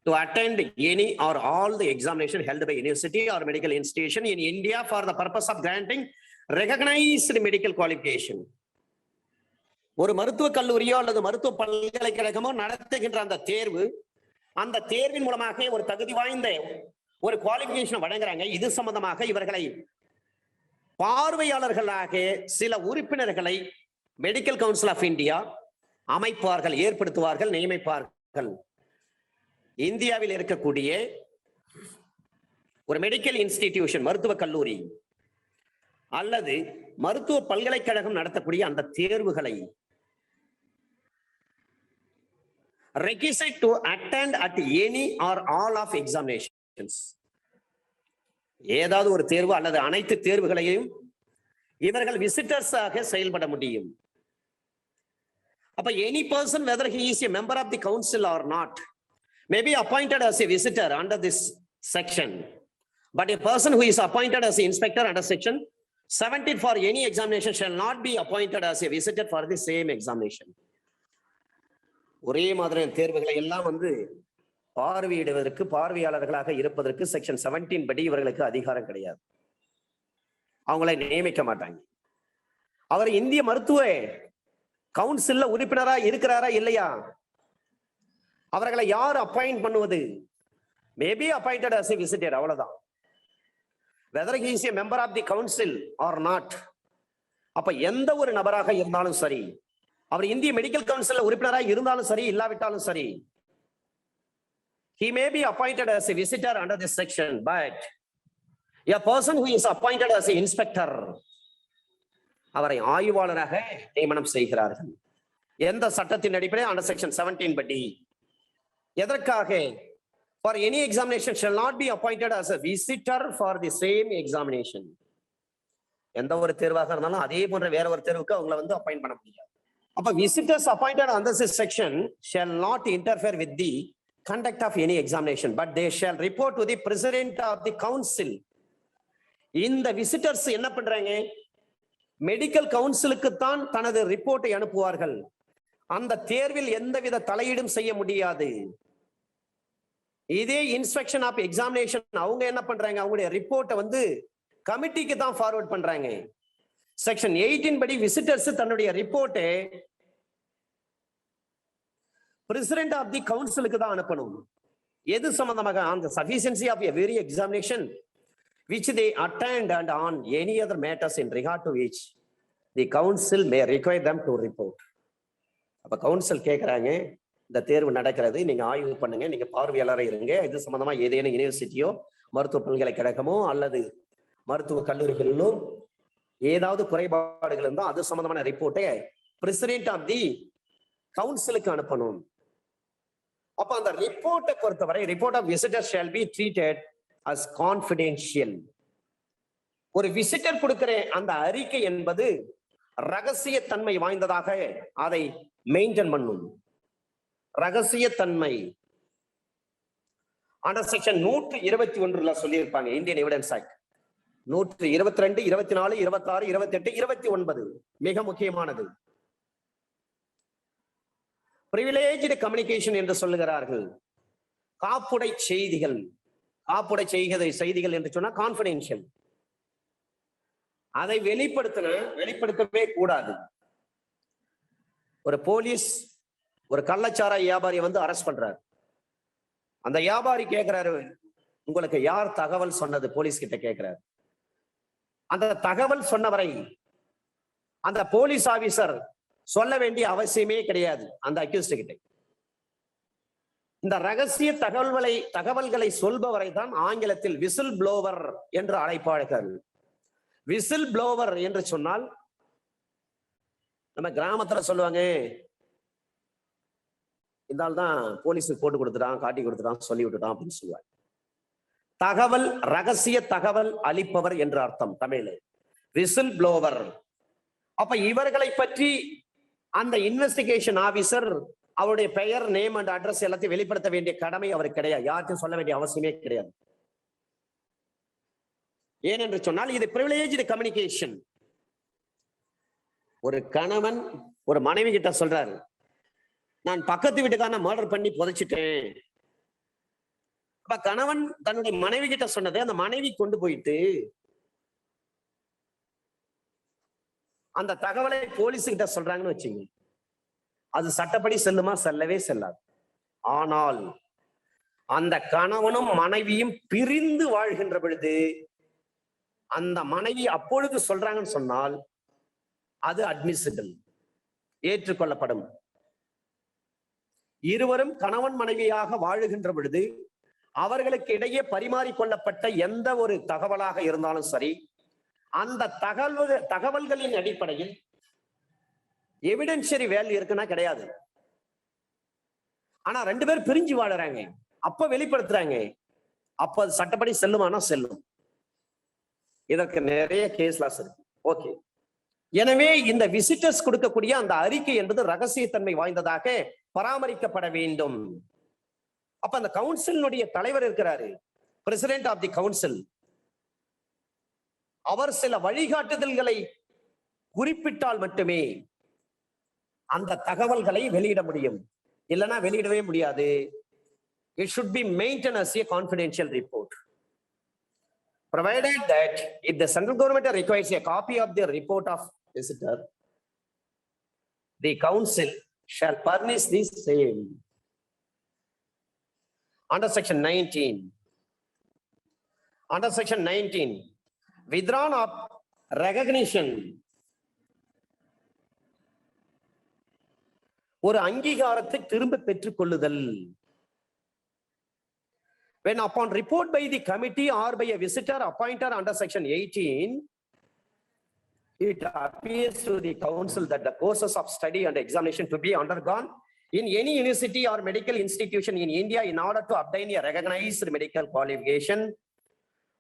to attend any or all the examination held by university or medical institution in India for the purpose of granting recognized medical qualification. ஒரு மருத்துவ கல்லூரியோ அல்லது மருத்துவ பல்கலைக்கழகமோ நடத்துகின்ற அந்த தேர்வு, அந்த தேர்வின் மூலமாக ஒரு தகுதி வாய்ந்த ஒரு குவாலிபிகேஷன் வழங்குறாங்க. இது சம்பந்தமாக இவர்களை பார்வையாளர்களாக சில உறுப்பினர்களை மெடிக்கல் கவுன்சில் ஆஃப் இந்தியா அமைப்பார்கள், ஏற்படுத்துவார்கள், நியமிப்பார்கள். இந்தியாவில் இருக்கக்கூடிய ஒரு மெடிக்கல் இன்ஸ்டிடியூஷன், மருத்துவ கல்லூரி அல்லது மருத்துவ பல்கலைக்கழகம் நடத்தக்கூடிய அந்த தேர்வுகளை requisite to attend at any or all of examinations. ஏதாவது ஒரு தேர்வு அல்லது அனைத்து தேர்வுகளையும் இவர்கள் விசிட்டர்ஸ் ஆக செயல்பட முடியும். அப்ப any person, whether he is a member of the council or not, may be appointed as a visitor under this section. But a person who is appointed as an inspector under section 17 for any examination shall not be appointed as a visitor for the same examination. ஒரே மாதிரியான தேர்வுகளை எல்லாம் பார்வையிடுவதற்கு, பார்வையாளர்களாக இருப்பதற்கு section 17 படி இவர்களுக்கு அதிகாரம் கிடையாது. அவங்களை நியமிக்க மாட்டாங்க. அவர் இந்திய மருத்துவ கவுன்சில்ல உறுப்பினரா இருக்கிறாரா இல்லையா, அவர்களை யார் அப்பாயிண்ட் பண்ணுவது? Maybe appointed as a visitor, அவ்வளவுதான். whether he is a member of the council or not. அப்ப எந்த ஒரு நபராக இருந்தாலும் சரி, அவர் இந்திய மெடிக்கல் கவுன்சில் உறுப்பினராக இருந்தாலும் சரி, இல்லாவிட்டாலும் சரி, he may be appointed as a visitor under this section, but a person who is appointed as an inspector, அவரை ஆய்வாளராக நியமனம் செய்கிறார்கள். எந்த சட்டத்தின் அடிப்படையில்? under section 17 படி. எதற்காக? for any examination shall not be appointed as a visitor for the same examination. எந்த ஒரு தேர்வாக இருந்தாலும் அதே போன்ற வேற ஒரு தேர்வுக்கு அவங்களை அப்பாயிண்ட் பண்ண முடியாது. அப்ப visitors appointed under this section shall not interfere with the conduct of any examination, but they shall report to the president of the council. இந்த விசிட்டர்ஸ் என்ன பண்றாங்க? மெடிக்கல் கவுன்சிலுக்கு தான் தனது ரிப்போர்ட்டை அனுப்புவார்கள். அந்த தேர்வில் எந்தவித தலையீடும் செய்ய முடியாது. இதே இன்ஸ்பெக்ஷன் ஆஃப் எக்ஸாமினேஷன் அவங்க என்ன பண்றாங்க, அவங்களுடைய ரிப்போர்ட்டை வந்து கமிட்டிக்கு தான் ஃபார்வர்ட் பண்றாங்க. செக்ஷன் 18 படி விசிட்டர்ஸ் தன்னுடைய ரிப்போர்ட்டை பிரசிடென்ட் ஆஃப் தி கவுன்சிலுக்கு தான் அனுப்பணும். எது சம்பந்தமாக, அந்த sufficiency of every examination which they attend and on any other matters in regard to which the council may require them to report. அப்ப கவுன்சில் கேட்கறாங்க, இந்த தேர்வு நடக்கிறது, நீங்க ஆய்வு பண்ணுங்க, நீங்க பார்வையாளராக இருங்க, இது சம்பந்தமா ஏதேனும் யூனிவர்சிட்டியோ மருத்துவ பல்கலைக்கழகமோ அல்லது மருத்துவ கல்லூரிகளிலோ ஏதாவது குறைபாடுகள் இருந்தால் அது சம்பந்தமான ரிப்போர்ட்டை பிரசிடென்ட் ஆஃப் தி கவுன்சிலுக்கு அனுப்பணும். அப்ப அந்த ரிப்போர்ட்டை பொறுத்தவரை report of visitor shall be treated as confidential. ஒரு விசிட்டர் கொடுக்கிற அந்த அறிக்கை என்பது ரகசியத்தன்மை வாய்ந்ததாக அதை மெயின்டைன் பண்ணும். ரகசியத்தன்மை அண்டர் செக்ஷன் 121 சொல்லியிருப்பாங்க இந்தியன் எவிடன்ஸ் ஆக்ட் 122, 24, 26, 28, 29 மிக முக்கியமானது. பிரிவிலேஜ்டு கம்யூனிகேஷன் என்று சொல்லுகிறார்கள். காப்புடை செய்திகள், காப்புடை செய்திகள் என்று சொன்னா கான்பிடென்ஷியல். அதை வெளிப்படுத்தவே கூடாது. ஒரு போலீஸ் ஒரு கள்ளச்சாராய வியாபாரி வந்து அரெஸ்ட் பண்றாரு. அந்த வியாபாரி கேட்கிறாரு, உங்களுக்கு யார் தகவல் சொன்னது, போலீஸ் கிட்ட கேட்கிறாரு. அந்த தகவல் சொன்னவரை அந்த போலீஸ் ஆபீசர் சொல்ல வேண்டிய அவசியமே கிடையாது அந்த அக்யூஸ்ட் கிட்ட. இந்த ரகசிய தகவல்களை சொல்பவரை தான் ஆங்கிலத்தில் விசில் ப்ளோவர் என்று அழைப்பார்கள். விசில் ப்ளோவர் என்று சொன்னால் நம்ம கிராமத்துல சொல்லுவாங்க, இந்த ஆள் தான் போலீஸுக்கு போட்டு கொடுத்துட்டான், காட்டி கொடுத்துட்டான், சொல்லி விட்டுட்டான் அப்படின்னு சொல்லுவாங்க. தகவல், ரகசிய தகவல் அளிப்பவர் என்று அர்த்தம் தமிழ்ல, விசில் ப்ளோவர். அப்ப இவர்களை பற்றி அந்த இன்வெஸ்டிகேஷன் ஆபீசர் அவருடைய பெயர், நேம் அண்ட் அட்ரஸ் எல்லாத்தையும் வெளிப்படுத்த வேண்டிய கடமை அவருக்கு கிடையாது. யாருக்கும் சொல்ல வேண்டிய அவசியமே கிடையாது. ஏனென்று சொன்னால் இது பிரிவிலேஜ்டு கம்யூனிகேஷன். ஒரு கணவன் ஒரு மனைவி கிட்ட சொல்றாரு, நான் பக்கத்து வீட்டுக்கான மர்டர் பண்ணி புதைச்சிட்டேன். அப்ப கணவன் தன்னுடைய மனைவி கிட்ட சொன்னதை அந்த மனைவி கொண்டு போயிட்டு அந்த தகவலை போலீஸ் கிட்ட சொல்றாங்கன்னு வச்சுங்க, அது சட்டப்படி செல்லுமா? செல்லவே செல்லாது. ஆனால் அந்த கணவனும் மனைவியும் பிரிந்து வாழ்கின்ற பொழுது அந்த மனைவி அப்பொழுது சொல்றாங்கன்னு சொன்னால் அது அட்மிசிபிள், ஏற்றுக்கொள்ளப்படும். இருவரும் கணவன் மனைவியாக வாழுகின்ற பொழுது அவர்களுக்கு இடையே பரிமாறிக்கொள்ளப்பட்ட எந்த ஒரு தகவலாக இருந்தாலும் சரி, அந்த தகவல்களின் அடிப்படையில் எவிடென்ஷியரி வேல்யூ இருக்குன்னா கிடையாது. ஆனா 2 பேர் பிரிஞ்சு வாழறாங்க, அப்ப வெளிப்படுத்துறாங்க, அப்ப அது சட்டப்படி செல்லுமானா செல்லும். இதற்கு நிறைய கேஸ்லாஸ் இருக்கு. ஓகே, எனவே இந்த விசிட்டர்ஸ் கொடுக்கக்கூடிய அந்த அறிக்கை என்பது ரகசியத்தன்மை வாய்ந்ததாக பராமரிக்கப்பட வேண்டும். அப்ப அந்த கவுன்சிலினுடைய தலைவர் இருக்கிறாரு, பிரசிடென்ட் ஆஃப் தி கவுன்சில். அவர் சில வழிகாட்டுதல்களை குறிப்பிட்டால் மட்டுமே அந்த தகவல்களை வெளியிட முடியும், இல்லைன்னா வெளியிடவே முடியாது. It should be maintained as a confidential report. Provided that if the central government requires a copy of the report of visitor, the council shall furnish the same. Under section 19, withdrawn of recognition, ஒரு அங்கீகாரத்தை திரும்ப பெற்றுக் கொள்ளுதல். When upon report by the committee or by a visitor appointed under section 18, it appears to the council that the courses of study and examination to be undergone in any university or medical institution in India in order to obtain a recognized medical qualification,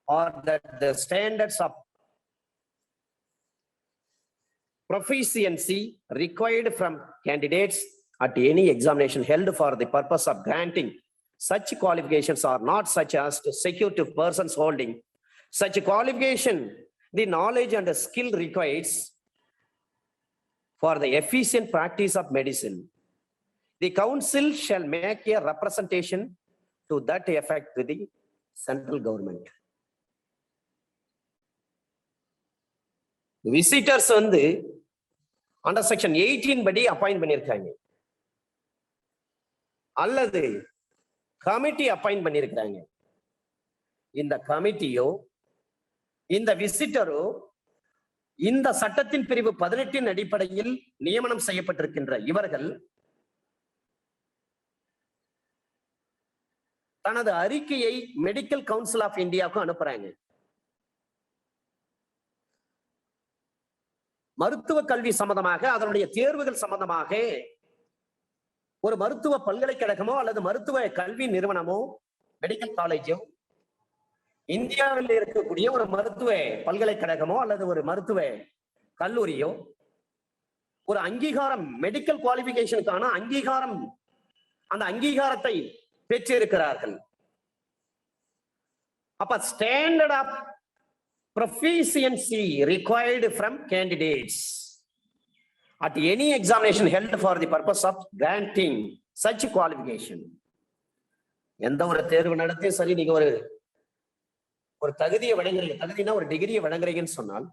or that the standards of proficiency required from candidates at any examination held for the purpose of granting such qualifications are not such as to secure to persons holding such qualification the knowledge and the skill required for the efficient practice of medicine. The council shall make a representation to that effect to the central government. Visitors வந்து under section 18 படி appoint பண்ணிருக்காங்க அல்லது committee appoint பண்ணிருக்காங்க. இந்த கமிட்டியோ இந்த விசிட்டரோ இந்த சட்டத்தின் பிரிவு 18 அடிப்படையில் நியமனம் செய்யப்பட்டிருக்கின்ற இவர்கள் தனது அறிக்கையை மெடிக்கல் கவுன்சில் ஆஃப் இந்தியாவுக்கு அனுப்புறாங்க. மருத்துவ கல்வி சம்பந்தமாக அதனுடைய தேர்வுகள் சம்பந்தமாக ஒரு மருத்துவ பல்கலைக்கழகமோ அல்லது மருத்துவ கல்வி நிறுவனமோ மெடிக்கல் காலேஜோ இந்தியாவில் இருக்கக்கூடிய ஒரு மருத்துவ பல்கலைக்கழகமோ அல்லது ஒரு மருத்துவ கல்லூரியோ ஒரு அங்கீகாரம் மெடிக்கல் குவாலிபிகேஷனுக்கான அங்கீகாரம் அந்த அங்கீகாரத்தை பெற்றிருக்கிறார்கள். அப்ப standard of proficiency required from candidates at any examination held for the purpose of granting such qualification. எந்த ஒரு தேர்வு நடத்தி சரி நீங்க ஒரு தகுதியை வழங்குறீங்க, தகுதினா ஒரு டிகிரியை வழங்குறீங்கன்னு சொன்னால்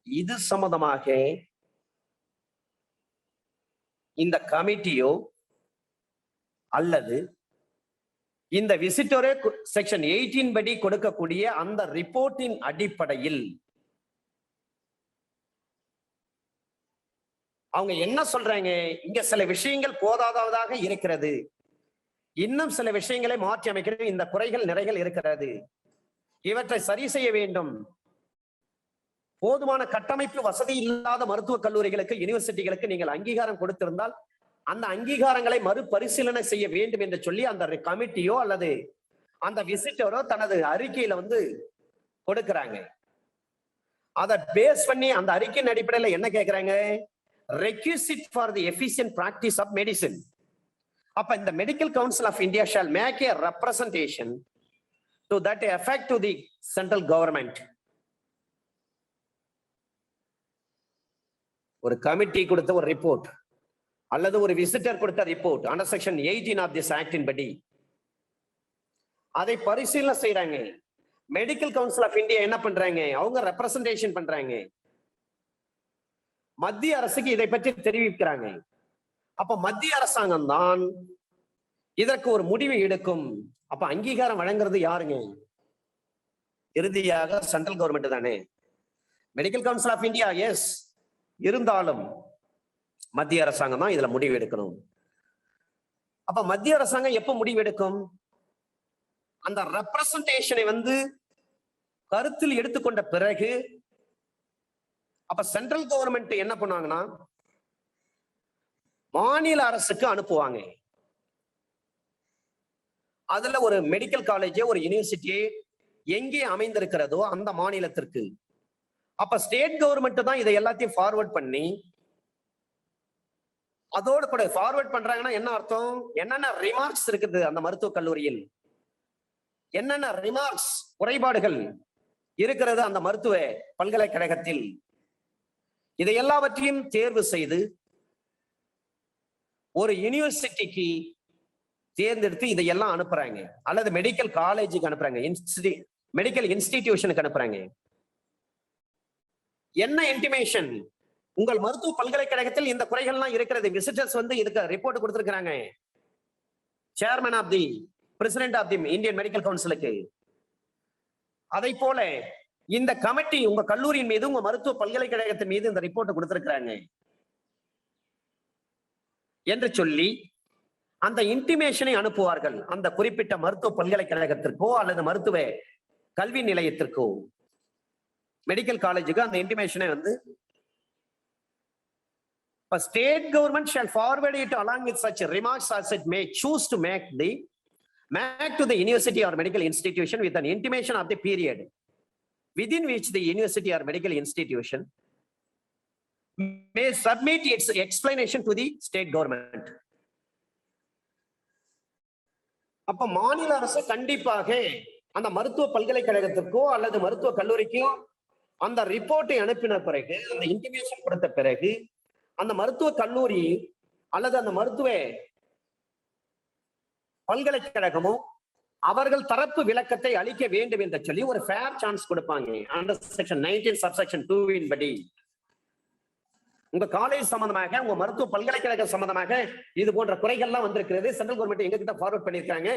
இது சம்பந்தமாக இந்த கமிட்டியோ அல்லது இந்த விசிட்டரே செக்ஷன் 18 படி கொடுக்கக்கூடிய அந்த ரிப்போர்ட்டின் அடிப்படையில் அவங்க என்ன சொல்றாங்க, இங்க சில விஷயங்கள் போதாததாக இருக்கிறது, இன்னும் சில விஷயங்களை மாற்றி அமைக்கிறது, இந்த குறைகள் நிறைகள் இருக்கிறது, இவற்றை சரி செய்ய வேண்டும், போதுமான கட்டமைப்பு வசதி இல்லாத மருத்துவக் கல்லூரிகளுக்கு யூனிவர்சிட்டிகளுக்கு நீங்கள் அங்கீகாரம் கொடுத்திருந்தால் அந்த அங்கீகாரங்களை மறுபரிசீலனை செய்ய வேண்டும் என்று சொல்லி அந்த கமிட்டியோ அல்லது அந்த விசிட்டரோ தனது அறிக்கையில கொடுக்கிறாங்க. அதை பேஸ் பண்ணி அந்த அறிக்கையின் அடிப்படையில் என்ன கேட்கிறாங்க, requisite for the efficient practice of medicine. அப்ப இந்த medical council of India shall make a representation to that effect to the central government. ஒரு கமிட்டி கொடுத்த ஒரு ரிப்போர்ட் அல்லது ஒரு விசிட்டர் கொடுத்த report under section 18 of this ஆக்டின் படி அதை பரிசீலனை செய்யறாங்க. மெடிக்கல் கவுன்சில் ஆஃப் இந்தியா என்ன பண்றாங்க, அவங்க ரெப்ரசன்டேஷன் பண்றாங்க, மத்திய அரசுக்கு இதை பற்றி தெரிவிக்கிறாங்க. அப்ப மத்திய அரசாங்கம் தான் இதற்கு ஒரு முடிவு எடுக்கும். அப்ப அங்கீகாரம் வழங்குறது யாருங்க, இறுதியாக சென்ட்ரல் கவர்மெண்ட் தானே. Medical council of India yes, இருந்தாலும் மத்திய அரசாங்கம் தான் இதுல முடிவு எடுக்கணும். அப்ப மத்திய அரசாங்கம் எப்ப முடிவு எடுக்கும், அந்த ரெப்ரசன்டேஷனை கருத்தில் எடுத்துக்கொண்ட பிறகு அப்ப சென்ட்ரல் கவர்மெண்ட் என்ன பண்ணுவாங்கன்னா மாநில அரசுக்கு அனுப்புவாங்க. அதுல ஒரு மெடிக்கல் காலேஜ் ஒரு யூனிவர்சிட்டி எங்கே அமைந்திருக்கிறதோ அந்த மாநிலத்திற்கு அப்ப ஸ்டேட் கவர்மெண்ட் தான் இதை எல்லாத்தையும் ஃபார்வர்ட் பண்ணி அதோடு கூட ஃபார்வர்ட் பண்றாங்கன்னா என்ன அர்த்தம், என்னென்ன ரிமார்க்ஸ் இருக்குது அந்த மருத்துவக் கல்லூரியில், என்னென்ன ரிமார்க்ஸ் குறைபாடுகள் இருக்கிறது அந்த மருத்துவ பல்கலைக்கழகத்தில், இதை எல்லாவற்றையும் தேர்வு செய்து ஒரு யூனிவர்சிட்டிக்கு தேர்ந்தெடுத்து இதையெல்லாம் அனுப்புறாங்க அல்லது மெடிக்கல் காலேஜுக்கு அனுப்புறாங்க, மெடிக்கல் இன்ஸ்டிடியூஷனுக்கு அனுப்புறாங்க. என்ன இன்டிமேஷன், உங்கள் மருத்துவ பல்கலைக்கழகத்தில் இந்த குறைகள்லாம் இருக்கிறது, விசிட்டர்ஸ் இதுக்கு ரிப்போர்ட் கொடுத்திருக்கிறாங்க chairman of the president of the Indian medical கவுன்சிலுக்கு. அதை போல இந்த கமிட்டி உங்க கல்லூரியின் மீது உங்க மருத்துவ பல்கலைக்கழகத்தின் மீது இந்த ரிப்போர்ட் கொடுத்திருக்கிறாங்க என்று சொல்லி அந்த இன்டிமேஷனை அனுப்புவார்கள் அந்த குறிப்பிட்ட மருத்துவ பல்கலைக்கழகத்திற்கோ அல்லது மருத்துவ கல்வி நிலையத்திற்கோ மெடிக்கல் காலேஜுக்கு அந்த இன்டிமேஷனை state government shall forward it along with such remarks as it may choose to make to the university or medical institution with an intimation of the period within which the university or medical institution may submit its explanation to the state government. அப்ப மாநில அரசு கண்டிப்பாக அந்த மருத்துவ பல்கலைக்கழகத்திற்கோ அல்லது மருத்துவ கல்லூரிக்கோ அந்த ரிப்போர்ட்டை அனுப்பின பிறகு அந்த இன்டிமேஷன் கொடுத்த பிறகு அந்த மருத்துவ கல்லூரி அல்லது அந்த மருத்துவ பல்கலைக்கழகமும் அவர்கள் தரப்பு விளக்கத்தை அளிக்க வேண்டும் என்று சொல்லி ஒரு ஃபேர் சான்ஸ் கொடுப்பாங்க. அண்டர் செக்ஷன் 19 சப்செக்ஷன் 2 படி உங்க காலேஜ் சம்பந்தமாக, உங்க மருத்துவ பல்கலைக்கழக சம்பந்தமாக இது போன்ற குறைகள்லாம் வந்திருக்கிறது. சென்ட்ரல் கவர்மெண்ட் எங்க கிட்ட ஃபார்வர்ட் பண்ணிருக்காங்க.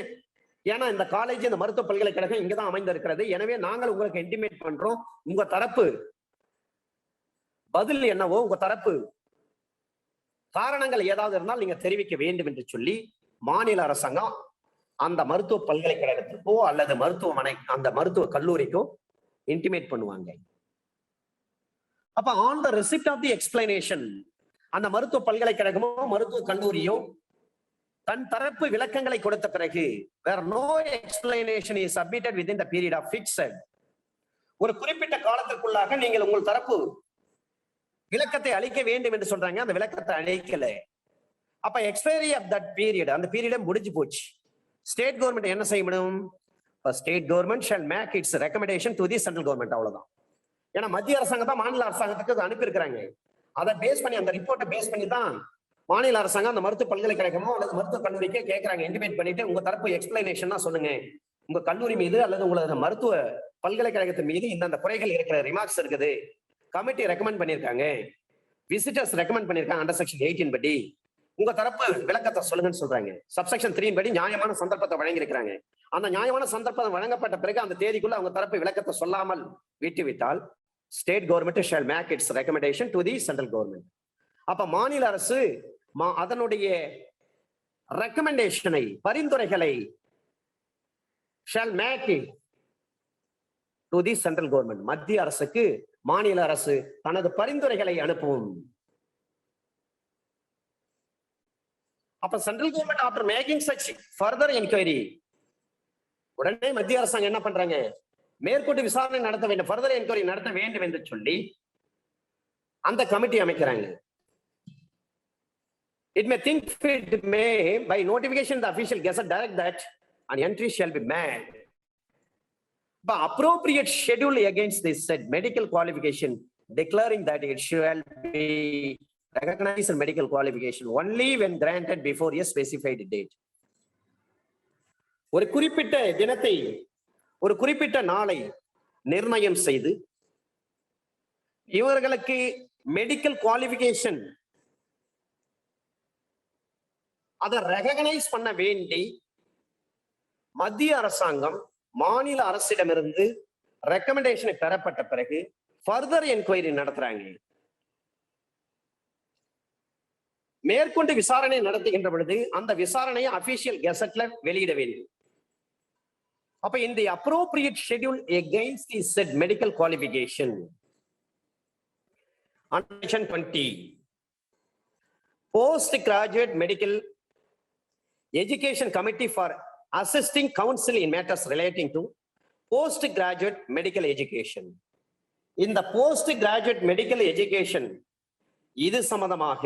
ஏன்னா இந்த காலேஜ், இந்த மருத்துவ பல்கலைக்கழகம் இங்கதான் அமைந்திருக்கிறது. எனவே நாங்கள் உங்களுக்கு இன்டிமேட் பண்றோம், உங்க தரப்பு பதில் என்னவோ, உங்க தரப்பு காரணங்கள் ஏதாவது இருந்தால் நீங்க தெரிவிக்க வேண்டும் என்று சொல்லி மாநில அரசாங்கம் அந்த மருத்துவ பல்கலைக்கழகத்துக்கோ அல்லது மருத்துவமனை, அந்த மருத்துவ கல்லூரிக்கோ இன்டிமேட் பண்ணுவாங்க. அப்ப on the receipt of the explanation, அந்த மருத்துவ பல்கலைக்கழகமோ மருத்துவ கல்லூரியோ தன் தரப்பு விளக்கங்களை கொடுத்த பிறகு, where no explanation is submitted within the period of fixed, ஒரு குறிப்பிட்ட காலத்திற்குள்ளாக நீங்கள் உங்கள் தரப்பு விளக்கத்தை அளிக்க வேண்டும் என்று சொல்றாங்க. அந்த விளக்கத்தை அளிக்கல. அப்ப எக்ஸ்பைரி ஆஃப் தட் பீரியட், அந்த பீரியட் முடிஞ்சு போச்சு. ஸ்டேட் கவர்மெண்ட் என்ன செய்யணும்? State government shall make its recommendation to the central government. அவ்வளவுதான். ஏன்னா மத்திய அரசாங்கம் தான் மாநில அரசாங்கத்துக்கு அனுப்பியிருக்கிறாங்க. அதை பேஸ் பண்ணி, அந்த ரிப்போர்ட்டை பேஸ் பண்ணி தான் மாநில அரசாங்கம் அந்த மருத்துவ பல்கலைக்கழகமோ அல்லது மருத்துவ கல்லூரிக்கே கேட்கறாங்க. இன்டிமேட் பண்ணிட்டு உங்க தரப்பு எக்ஸ்பிளனேஷன் சொல்லுங்க, உங்க கல்லூரி மீது அல்லது உங்களது மருத்துவ பல்கலைக்கழகத்தின் மீது இந்த குறைகள் இருக்கிற ரிமார்க்ஸ் இருக்குது, கமிட்டி ரெக்கமெண்ட் பண்ணிருக்காங்க, விசிட்டர்ஸ் ரெக்கமெண்ட் பண்ணிருக்காங்க அண்டர் செக்ஷன் 18 படி, உங்க தரப்பு விளக்கத்தை சொல்லுங்கன்னு சொல்றாங்க. சப்செக்ஷன் 3 படி நியாயமான சந்தர்ப்பத்தை வழங்கி இருக்கிறாங்க. அந்த நியாயமான சந்தர்ப்பம் வழங்கப்பட்ட பிறகு அந்த தேதிக்குள்ள அவங்க தரப்பு விளக்கத்தை சொல்லாமல் விட்டுவிட்டால் state government shall make its recommendation to the central government. அப்ப மாநில அரசு அதனுடைய ரெக்கமெண்டேஷனை, பரிந்துரைகளை shall make it to the central government. மத்திய அரசுக்கு மாநில அரசு தனது பரிந்துரைகளை அனுப்பும். அப்ப central government after making such further enquiry, உடனே மத்திய அரசாங்கம் என்ன பண்றாங்க? மேற்கொண்டு விசாரணை நடத்த வேண்டும், ஃபர்தர் என்கொயரி நடத்த வேண்டும் என்று சொல்லி அந்த committee அமைக்கிறாங்க. It may think fit may by notification the official gazette direct that an entry shall be made. But appropriate schedule against this said medical qualification, declaring that it shall be recognized medical qualification only when granted before a specified date. ஒரு குறிப்பிட்ட தினத்தை, ஒரு குறிப்பிட்ட நாளை நிர்ணயம் செய்து இவர்களுக்கு medical qualification அதை ரெகக்னைஸ் பண்ண வேண்டி மத்திய அரசாங்கம் மாநில அரசிடமிருந்து ரெக்கமெண்டேஷனை பெறப்பட்ட பிறகு ஃபர்தர் என்கொயரி நடத்துறாங்க. மேற்கொண்டு விசாரணை நடத்துகின்ற பொழுது அந்த விசாரணையை அபிஷியல் கெசட்ல வெளியிட வேண்டும். அப்ப இந்த appropriate schedule against the set medical qualification under section 20 post graduate medical education committee for assisting counsel in matters relating to post graduate medical education. இந்த post graduate medical education இது சம்பந்தமாக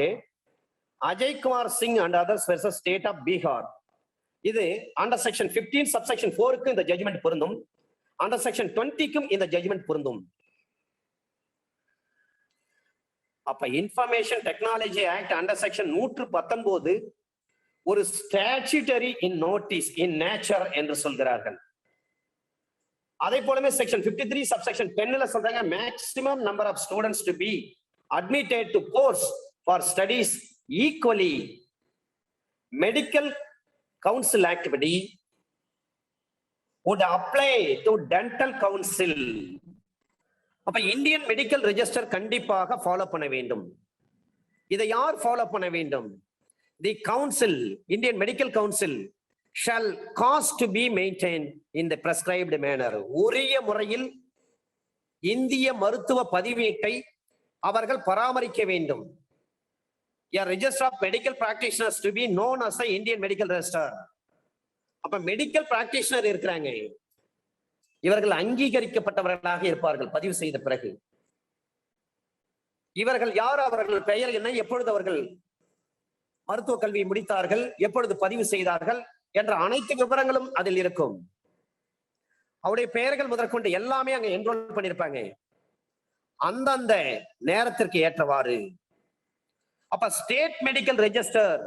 Ajay Kumar Singh and others versus state of Bihar, இது under section 15 subsection 4க்கு இந்த judgment பொருந்தும், under section 20க்கும் இந்த judgment பொருந்தும். அப்ப information technology act under section 119 ஒரு statutory in notice in nature என்று சொல்கிறார்கள். அதே போலவே செக்ஷன் 53 சப்செக்ஷன் 10ல சொல்றாங்க maximum number of students to be admitted to course for studies equally medical council act படி would apply to dental council. அப்ப Indian medical register கண்டிப்பாக ஃபாலோ பண்ண வேண்டும். இதை யார் ஃபாலோ பண்ண வேண்டும்? The council, Indian medical council shall cause to be maintained in the prescribed manner. உரிய முறையில் இந்திய மருத்துவ பதிவேட்டை அவர்கள் பராமரிக்க வேண்டும். A register of medical practitioners to be known as the Indian Medical Register. அப்ப மெடிக்கல் பிராக்டிஷனர் இருக்கிறாங்க, இவர்கள் அங்கீகரிக்கப்பட்டவர்களாக இருப்பார்கள் பதிவு செய்த பிறகு. இவர்கள் யார், அவர்கள் பெயர் என்ன, எப்பொழுது அவர்கள் மருத்துவ கல்வி முடித்தார்கள், எப்பொழுது பதிவு செய்தார்கள் என்ற அனைத்து விவரங்களும் அதில் இருக்கும். அவருடைய பெயர்கள் முதற்கொண்டு எல்லாமே அங்க என்ரோல் பண்ணிருப்பாங்க அந்தந்த நேரத்திற்கு ஏற்றவாறு. அப்ப state medical register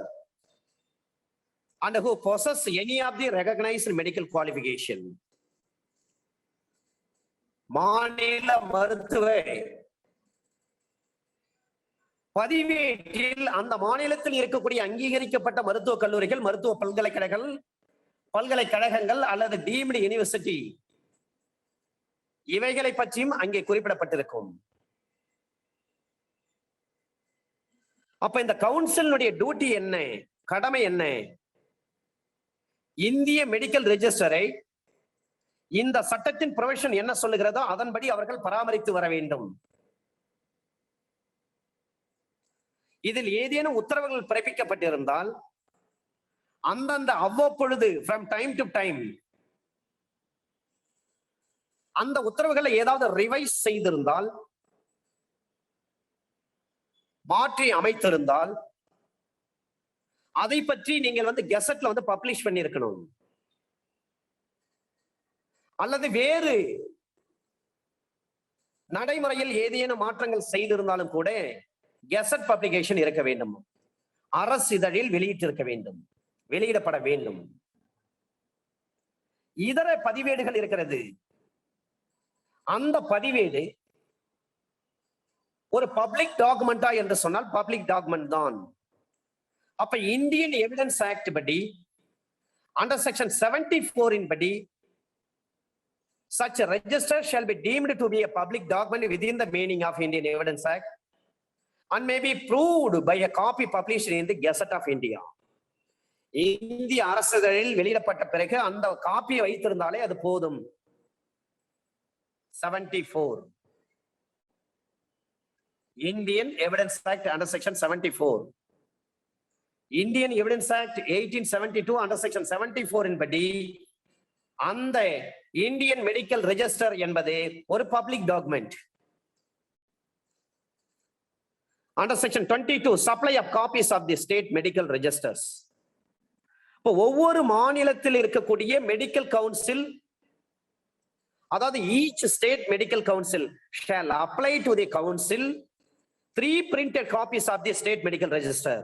and who possess any of the recognized medical qualification. மாநில மருத்துவ பதிவேட்டில் அந்த மாநிலத்தில் இருக்கக்கூடிய அங்கீகரிக்கப்பட்ட மருத்துவக் கல்லூரிகள், மருத்துவ பல்கலைக்கழகங்கள் அல்லது டீம்டு யூனிவர்சிட்டி இவைகளை பற்றியும் அங்கே குறிப்பிடப்பட்டிருக்கும். அப்ப இந்த கவுன்சிலுடைய டியூட்டி என்ன, கடமை என்ன? இந்திய மெடிக்கல் ரெஜிஸ்டரை இந்த சட்டத்தின் ப்ரொவிஷன் என்ன சொல்லுகிறதோ அதன்படி அவர்கள் பராமரித்து வர வேண்டும். இதில் ஏதேனும் உத்தரவுகள் பிறப்பிக்கப்பட்டிருந்தால் அந்தந்த அவ்வப்பொழுது ஃப்ரம் டைம் டு டைம் அந்த உத்தரவுகளை ஏதாவது ரிவைஸ் செய்திருந்தால், மாற்றி அமைத்திருந்தால் அதை பற்றி நீங்கள் கெசட்ல பப்ளிஷ் பண்ணியிருக்கணும். அல்லது வேறு நடைமுறையில் ஏதேனும் மாற்றங்கள் செய்திருந்தாலும் கூட கெசட் பப்ளிகேஷன் இருக்க வேண்டும். அரசிதழில் வெளியிட்டிருக்க வேண்டும், வெளியிடப்பட வேண்டும். இதர பதிவேடுகள் இருக்கிறது. அந்த பதிவேடு ஒரு பப்ளிக் டாக்குமெண்டா என்று சொன்னால் பப்ளிக் டாக்குமெண்ட் தான். அப்ப இந்தியன் எவிடன்ஸ் ஆக்ட் படி, அண்டர் செக்ஷன் 74 இன் படி, such a register shall be deemed to be a public document within the meaning of Indian Evidence Act and may be proved by a copy published in the Gazette of India. இந்திய அரசிதழில் வெளியிடப்பட்ட பிறகு அந்த காப்பியை வைத்திருந்தாலே அது போதும். 74 Indian Evidence Act under section 74, Indian Evidence Act 1872 under section 74 இன் படி அந்த இந்தியன் மெடிக்கல் ரெஜிஸ்டர் என்பது ஒரு public document. Under section 22, supply of copies of the state medical registers. இப்போ ஒவ்வொரு மாநிலத்தில் இருக்கக்கூடிய மெடிக்கல் கவுன்சில், அதாவது each state medical council shall apply to the council 3 printed copies of the state medical register.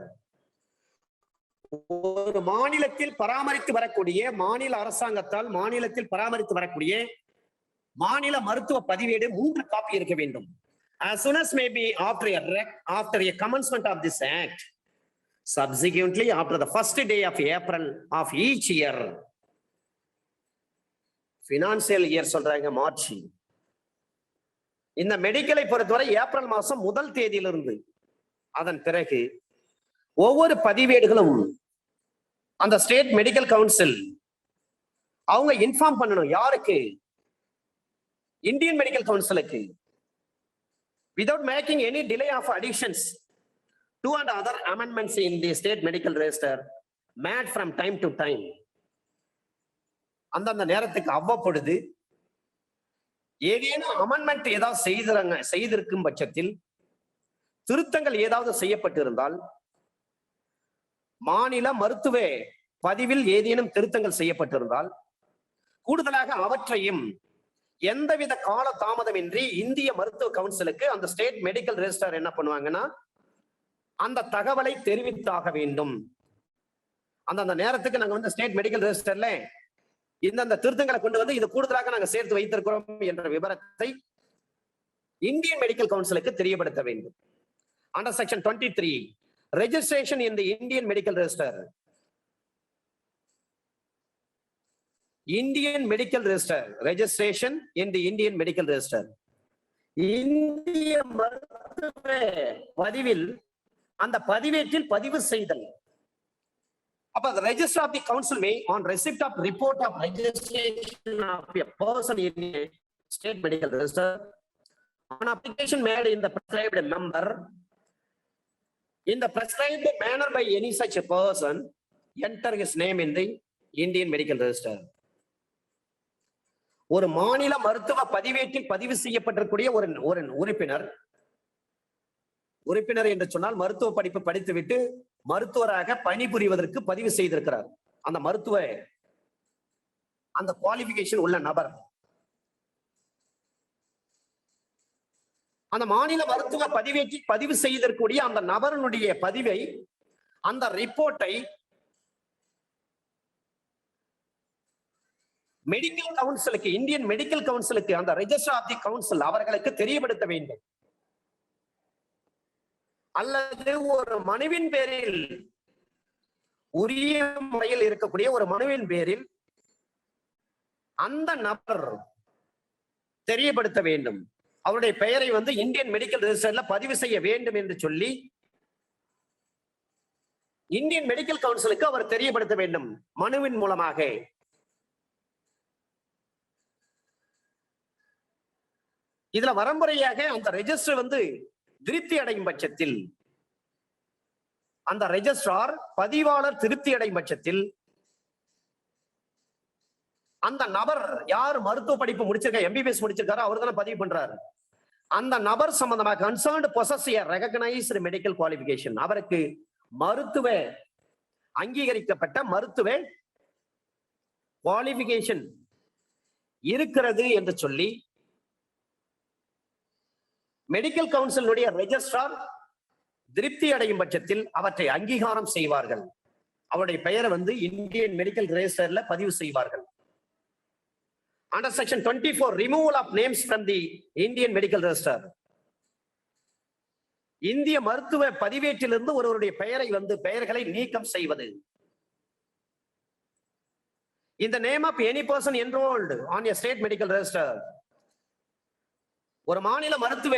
ஒரு மாநிலத்தில் பராமரித்து வரக்கூடிய, மாநில அரசாங்கத்தால் மாநிலத்தில் பராமரித்து வரக்கூடிய மாநில மருத்துவ பதிவேடு 3 காப்பி இருக்க வேண்டும். As soon as may be after a commencement of this act, subsequently after the first day of April of each year, financial year சொல்றாங்க மார்ச். இந்த மெடிக்கலை பொறுத்தவரை ஏப்ரல் மாசம் 1 தேதியிலிருந்து அதன் பிறகு ஒவ்வொரு பதிவேடுகளும் அந்த ஸ்டேட் மெடிக்கல் கவுன்சில் அவங்க இன்ஃபார்ம் பண்ணணும். யாருக்கு? இந்தியன் மெடிக்கல் கவுன்சிலுக்கு. Without making any delay of additions to and other amendments in the state medical register made from time to time. அந்த நேரத்துக்கு அவ்வப்பொழுது ஏதேனும் அமெண்ட்மெண்ட் ஏதாவது செய்திருக்கும் பட்சத்தில், திருத்தங்கள் ஏதாவது செய்யப்பட்டிருந்தால், மாநில மருத்துவ பதிவில் ஏதேனும் திருத்தங்கள் செய்யப்பட்டிருந்தால், கூடுதலாக அவற்றையும் எந்தவித கால தாமதமின்றி இந்திய மருத்துவ கவுன்சிலுக்கு அந்த ஸ்டேட் மெடிக்கல் ரெஜிஸ்டர் என்ன பண்ணுவாங்கன்னா அந்த தகவலை தெரிவித்தாக வேண்டும். அந்த நேரத்துக்கு நாங்க ஸ்டேட் மெடிக்கல் ரெஜிஸ்டர்ல இந்த திருத்தங்களை கொண்டு இது கூடுதலாக நாங்க சேர்த்து வைத்திருக்கிறோம் என்ற விவரத்தை இந்தியன் மெடிக்கல் கவுன்சிலுக்கு தெரியப்படுத்த வேண்டும். Under section 23, registration in the Indian medical register. Indian medical register, registration in the Indian medical register. இந்திய மருத்துவ பதிவில் அந்த பதிவேட்டில் பதிவு செய்தல். அப்ப the register of the council may, on receipt of report of registration of a person in a state medical register, on application made in the prescribed number, in the prescribed manner by any such a person, enter his name in the Indian medical register. ஒரு மாநில மருத்துவ பதிவேட்டில் பதிவு செய்யப்பட்டிருக்கூடிய ஒரு உறுப்பினர் என்று சொன்னால் மருத்துவ படிப்பு படித்துவிட்டு மருத்துவராக பணிபுரிவதற்கு பதிவு செய்திருக்கிறார். அந்த மருத்துவ அந்த குவாலிபிகேஷன் உள்ள நபர் அந்த மாநில மருத்துவ பதிவேட்டில் பதிவு செய்திருக்கக்கூடிய அந்த நபருடைய பதிவை, அந்த ரிப்போர்ட்டை மெடிக்கல் கவுன்சிலுக்கு, இந்தியன் மெடிக்கல் கவுன்சிலுக்கு, அந்த ரெஜிஸ்டர் ஆஃப் தி கவுன்சில் அவர்களுக்கு தெரியப்படுத்த வேண்டும். அல்லது ஒரு மனுவின் பேரில், உரிய முறையில் இருக்கக்கூடிய ஒரு மனுவின் பேரில் அந்த நபர் தெரியப்படுத்த வேண்டும். அவருடைய பெயரை இந்தியன் மெடிக்கல் ரெஜிஸ்டர்ல பதிவு செய்ய வேண்டும் என்று சொல்லி இந்தியன் மெடிக்கல் கவுன்சிலுக்கு அவர் தெரியப்படுத்த வேண்டும் மனுவின் மூலமாக. இதுல வரம்புறையாக அந்த ரெஜிஸ்டர் திருப்தி அடையும் பட்சத்தில், அந்த ரெஜிஸ்ட்ரார் பதிவாளர் திருப்தி அடையும் பட்சத்தில், அந்த நபர் யார் மருத்துவ படிப்பு முடிச்சிருக்க, எம்பிபிஎஸ் முடிச்சிருக்காரோ அவர் தானே பதிவு பண்றாரு. அந்த நபர் சம்பந்தமாக கன்சர்ன்ட் பொசஸ் எ ரெகக்னைஸ்டு மெடிக்கல் குவாலிஃபிகேஷன், அவருக்கு மருத்துவ அங்கீகரிக்கப்பட்ட மருத்துவ குவாலிஃபிகேஷன் இருக்கிறது என்று சொல்லி மெடிக்கல் கவுன்சிலுடைய ரெஜிஸ்ட்ரார் திருப்தி அடையும் பட்சத்தில் அவற்றை அங்கீகாரம் செய்வார்கள். அவருடைய பெயரை இந்தியன் மெடிக்கல் ரெஜிஸ்டர்ல பதிவு செய்வார்கள். Under section 24, removal of names from the Indian medical register. இந்திய மருத்துவ பதிவேட்டிலிருந்து ஒருவருடைய பெயரை பெயர்களை நீக்கம் செய்வது. In the name of any person enrolled on a state medical register, ஒரு மாநில மருத்துவ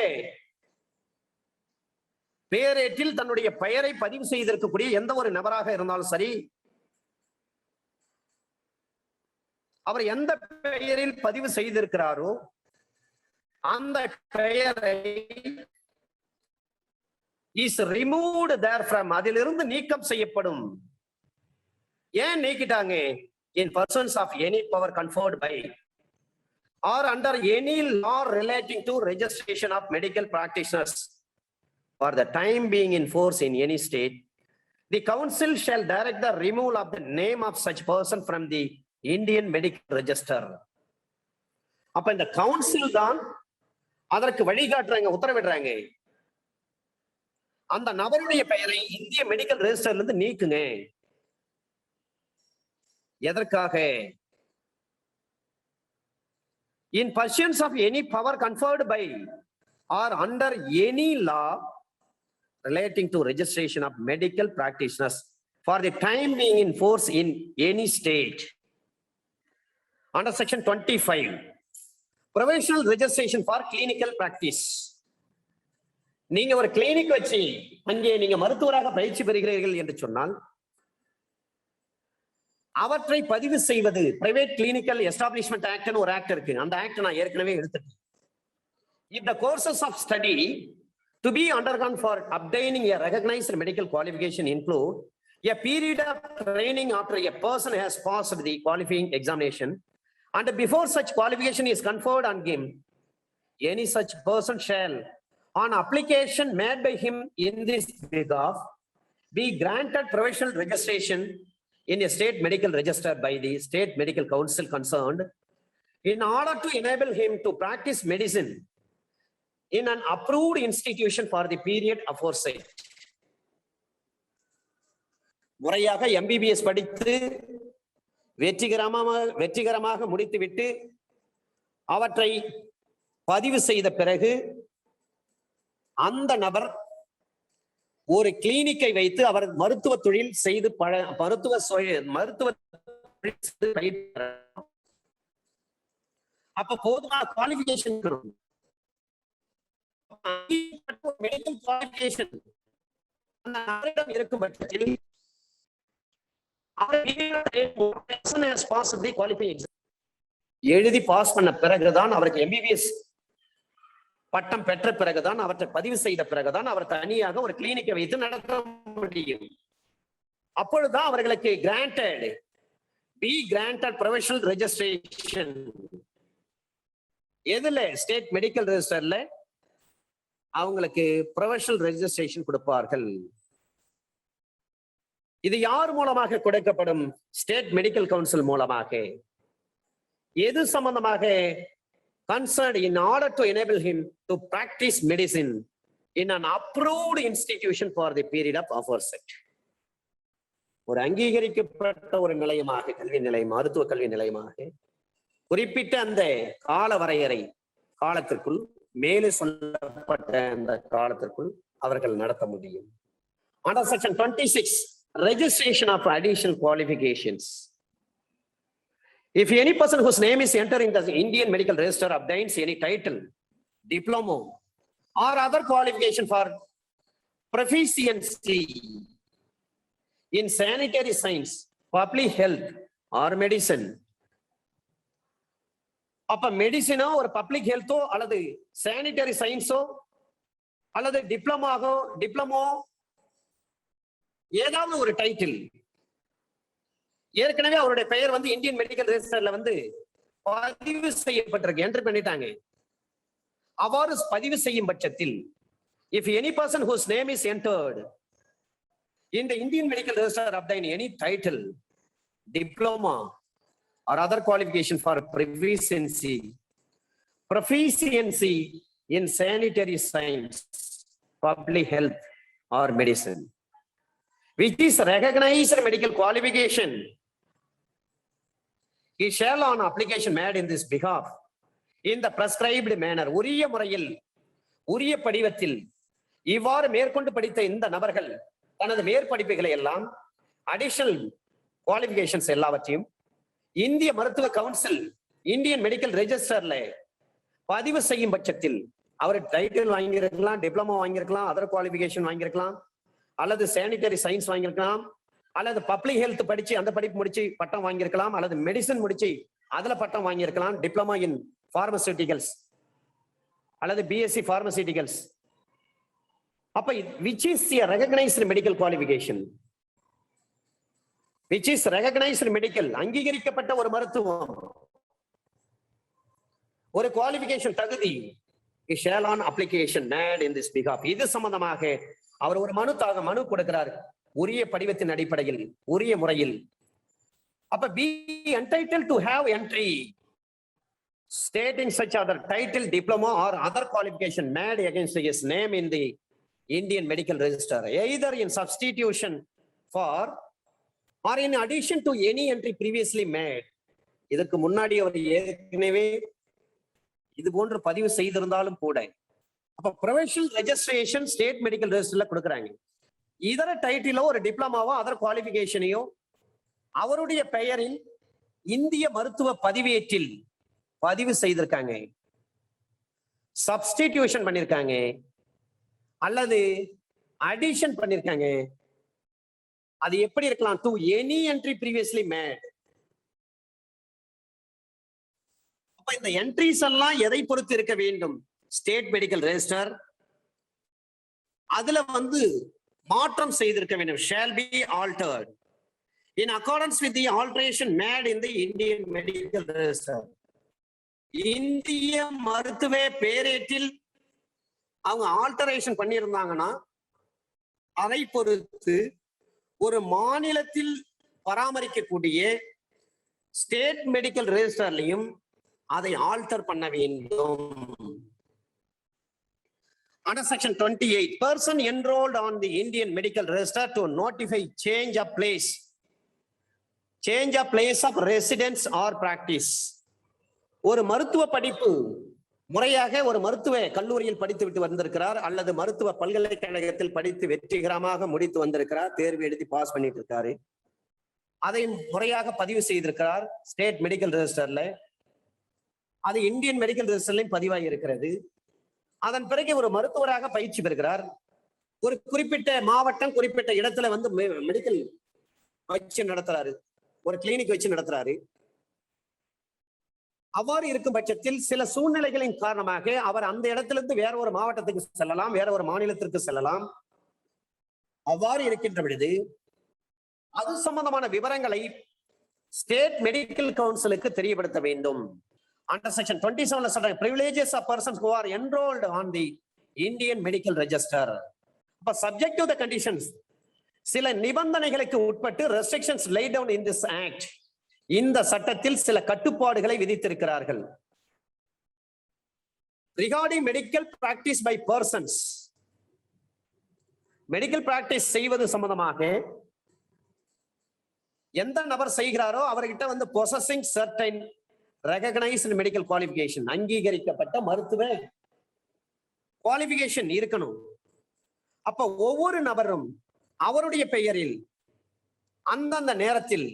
பேரேட்டில் தன்னுடைய பெயரை பதிவு செய்திருக்கக்கூடிய எந்த ஒரு நபராக இருந்தாலும் சரி, அவர் எந்த பெயரில் பதிவு செய்திருக்கிறாரோ அந்த பெயரை is removed therefrom, அதிலிருந்து நீக்கம் செய்யப்படும். ஏன் நீக்கிட்டாங்க? In persons of any power conferred by or under any law relating to registration of medical practitioners for the time being in force in any state, the council shall direct the removal of the name of such person from the Indian medical register. அப்ப இந்த council தான் அதற்கு வழிகாட்டுறாங்க, உத்தரவிடுறாங்க. அந்த நபருடைய பெயரை இந்திய medical ரெஜிஸ்டர்ல இருந்து நீக்குங்க. எதற்காக? In pursuance of any power conferred by or under any law relating to registration of medical practitioners for the time being in force in any state. Under section 25, provisional registration for clinical practice. நீங்க ஒரு clinic வச்சு அங்கே நீங்க மருத்துவராக பயிற்சி பெறுகிறீர்கள் என்று சொன்னால் அவற்றை பதிவு செய்வது பிரைவேட் கிளினிக்கல் எஸ்டாப்ளிஷ்மெண்ட் ஆக்ட்னு ஒரு ஆக்ட் இருக்கு. அந்த ஆக்ட் நான் ஏற்கனவே எடுத்துட்டேன். If the courses of study to be undergone for obtaining a recognized medical qualification include a period of training after a person has passed the qualifying examination, and before such qualification is conferred on him, any such person shall, on application made by him in this behalf, be granted provisional registration in a state medical register by the state medical council concerned in order to enable him to practice medicine in an approved institution for the period aforesaid. முறையாக MBBS படித்து வெற்றிகரமாக முடித்துவிட்டு அவற்றை பதிவு செய்த பிறகு அந்த நபர் ஒரு கிளினிக்கை வைத்து அவர் மருத்துவ தொழில் செய்து அப்ப போதுமான குவாலிஃபிகேஷன் மெடிக்கல் குவாலிஃபிகேஷன் அந்த நபரிடம் இருக்கும் பட்சத்தில் எழுதி பாஸ் பண்ண பிறகுதான் அவருக்கு எம்பிபிஎஸ் பட்டம் பெற்ற பிறகுதான் அவற்றை பதிவு செய்த பிறகுதான் அவர் தனியாக ஒரு கிளினிக்கை வைத்து நடத்த முடியும். அப்பொழுதுதான் அவர்களுக்கு கிராண்டட் ப்ரொவிஷனல் ரெஜிஸ்ட்ரேஷன். எதுல? ஸ்டேட் மெடிக்கல் ரெஜிஸ்டர்ல அவங்களுக்கு ப்ரொவிஷனல் ரெஜிஸ்ட்ரேஷன் கொடுப்பார்கள். இது யார் மூலமாக கொடுக்கப்படும்? ஸ்டேட் மெடிக்கல் கவுன்சில் மூலமாக. எது சம்பந்தமாக? Concerned in order to enable him to practice medicine in an approved institution for the period of aforesaid. ஒரு அங்கீகரிக்கப்பட்ட ஒரு நிலையமாக, கல்வி நிலையம், மருத்துவ கல்வி நிலையமாக குறிப்பிட்ட அந்த கால வரையறை காலத்திற்குள், மேலே சொல்லப்பட்ட அந்த காலத்திற்குள் அவர்கள் நடத்த முடியும். Under section 26, registration of additional qualifications. If any person whose name is entered in the Indian Medical Register obtains any title, diploma, or other qualification for proficiency in sanitary science, public health, or medicine. அப்ப மெடிசினோ ஒரு public ஹெல்த்தோ அல்லது sanitary சயின்ஸோ அல்லது diploma ஏதாவது ஒரு title, ஏற்கனவே அவருடைய பெயர் வந்து இந்தியன் மெடிக்கல் ரெஜிஸ்டர்ல வந்து பதிவு செய்யப்பட்டிருக்கு, என்டர் பண்ணிட்டாங்க. அவ்வாறு பதிவு செய்யும் பட்சத்தில், if any person whose name is entered in the Indian Medical Register obtain any title, diploma, or other qualification for proficiency in sanitary science, public health, or medicine, which is recognized medical qualification, he shall on application made in this behalf, in the prescribed manner, உரிய முறையில் உரிய படிவத்தில் இவ்வாறு மேற்கொண்டு படித்த இந்த நபர்கள் தனது மேற்படிப்புகளை எல்லாம் அடிஷனல் குவாலிபிகேஷன்ஸ் எல்லாவற்றையும் இந்திய மருத்துவ கவுன்சில் இந்தியன் மெடிக்கல் ரெஜிஸ்டர்ல பதிவு செய்யும் பட்சத்தில் அவர் டைட்டில் வாங்கியிருக்கலாம், டிப்ளமோ வாங்கியிருக்கலாம், அதர் குவாலிபிகேஷன் வாங்கியிருக்கலாம், அல்லது சானிட்டரி சயின்ஸ் வாங்கியிருக்கலாம், அல்லது பப்ளிக் ஹெல்த் படிச்சு அந்த படிப்பு முடிச்சு பட்டம் வாங்கியிருக்கலாம், அல்லது மெடிசன் முடிச்சு அதுல பட்டம் வாங்கியிருக்கலாம், டிப்ளமா இன் பார்மசூட்டிகல்ஸ் அல்லது பிஎஸ்சி பார்மசூட்டிகல்ஸ். அப்ப which is a recognized medical qualification, which is recognized medical, அங்கீகரிக்கப்பட்ட ஒரு மருத்துவம், ஒரு குவாலிபிகேஷன் தகுதி, shall on application made in this behalf. இது சம்பந்தமாக அவர் ஒரு மனு கொடுக்கிறார், உரிய படிவத்தின் அடிப்படையில் உரிய முறையில். அப்ப be entitled to have entry stating such other title, diploma, or other qualification made against his name in the Indian Medical Register, either in substitution for or in addition to any entry previously made. இதற்கு முன்னாடி அவர் ஏற்கனவே இது போன்ற பதிவு செய்திருந்தாலும் கூட, அப்ப provisional registration state medical ரெஜிஸ்டர்ல கொடுக்குறாங்க. இதர டைட்டிலோ ஒரு டிப்ளமாவோ அதர் குவாலிபிகேஷனையோ அவருடைய பெயரில் இந்திய மருத்துவ பதிவேட்டில் பதிவு செய்திருக்காங்க, சப்ஸ்டிடியூஷன் பண்ணிருக்காங்க, அல்லது அடிஷன் பண்ணிருக்காங்க. அது எப்படி இருக்கலாம்? To any entry previously made. அப்ப இந்த என்ட்ரிஸ் எல்லாம் எதை பொறுத்து இருக்க வேண்டும்? ஸ்டேட் மெடிக்கல் ரெஜிஸ்டர் அதுல வந்து மாற்றம் செய்திருக்க வேண்டும். shall be altered in accordance with the alteration made in the Indian Medical Register. இந்திய மருத்துவ பேரேட்டில் அவங்க ஆல்டரேஷன் பண்ணியிருந்தாங்கன்னா அதை பொறுத்து ஒரு மாநிலத்தில் பராமரிக்கக்கூடிய ஸ்டேட் மெடிக்கல் ரெஜிஸ்டர்லையும் அதை ஆல்டர் பண்ண வேண்டும். Under section 28, person enrolled on the Indian Medical Register to notify change of place of residence or practice. ஒரு மருத்துவ படிப்பு முறையாக ஒரு மருத்துவ கல்லூரியில் படித்து விட்டு வந்திருக்கிறார், அல்லது மருத்துவ பல்கலைக்கழகத்தில் படித்து வெற்றிகரமாக முடித்து வந்திருக்கிறார், தேர்வு எழுதி பாஸ் பண்ணிட்டு இருக்காரு, அதை முறையாக பதிவு செய்திருக்கிறார் ஸ்டேட் மெடிக்கல் ரெஜிஸ்டர்ல, அது இந்தியன் மெடிக்கல் ரெஜிஸ்டர்லையும் பதிவாகி இருக்கிறது. அதன் பிறகு ஒரு மருத்துவராக பயிற்சி பெறுகிறார், ஒரு குறிப்பிட்ட மாவட்டம் குறிப்பிட்ட இடத்துல வந்து மெடிக்கல் வச்சு நடத்துறாரு, ஒரு கிளினிக் வச்சு நடத்துறாரு. அவ்வாறு இருக்கும் பட்சத்தில் சில சூழ்நிலைகளின் காரணமாக அவர் அந்த இடத்திலிருந்து வேற ஒரு மாவட்டத்துக்கு செல்லலாம், வேற ஒரு மாநிலத்திற்கு செல்லலாம். அவ்வாறு இருக்கின்ற பொழுது அது சம்பந்தமான விவரங்களை ஸ்டேட் மெடிக்கல் கவுன்சிலுக்கு தெரியப்படுத்த வேண்டும். Under section 27 சொல்றாங்க privileges of persons who are enrolled on the Indian Medical Register. அப்ப subject to the conditions, சில நிபந்தனைகளுக்கு உட்பட்டு restrictions laid down in this act, இந்த சட்டத்தில் சில கட்டுப்பாடுகளை விதித்திருக்கிறார்கள். Regarding medical practice by persons, medical practice செய்வது சம்பந்தமாக எந்த நபர் செய்கிறாரோ அவர்கிட்ட வந்து possessing certain recognised medical qualification, அங்கீகரிக்கப்பட்ட மருத்துவ குவாலிஃபிகேஷன் இருக்கணும். அப்ப ஒவ்வொரு நபரும் அவருடைய பெயரில் அந்தந்த நேரத்தில்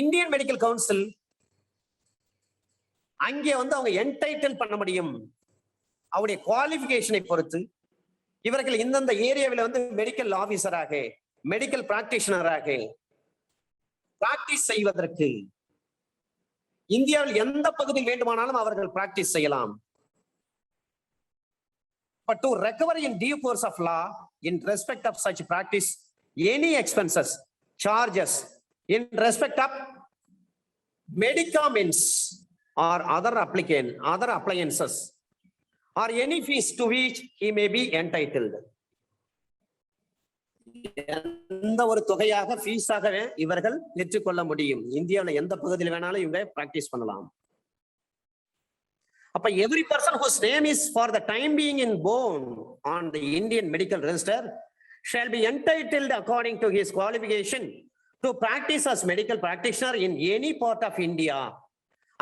இந்தியன் மெடிக்கல் கவுன்சில் அங்கே வந்து அவங்க என்டைட்டில் பண்ண முடியும். அவருடைய குவாலிஃபிகேஷனை பொறுத்து இவர்கள் இந்தந்த ஏரியாவில் வந்து மெடிக்கல் ஆபீசராக, மெடிக்கல் பிராக்டிஷனராக பிராக்டிஸ் செய்வதற்கு இந்தியாவில் எந்த பகுதியில் வேண்டுமானாலும் அவர்கள் பிராக்டிஸ் செய்யலாம். But to recover in due course of law in respect of such practice any expenses, charges in respect of medicaments or other appliances or any fees to which he may be entitled. எந்த ஒரு தொகையாக ஃபீஸாகவே இவர்கள் பெற்றுக்கொள்ள முடியும். இந்தியாவில் எந்த பகுதியில் வேணாலும் இவங்க பிராக்டிஸ் பண்ணலாம். அப்ப every person whose name is for the time being in bone on the Indian medical register shall be entitled according to his qualification to practice as medical practitioner in any part of India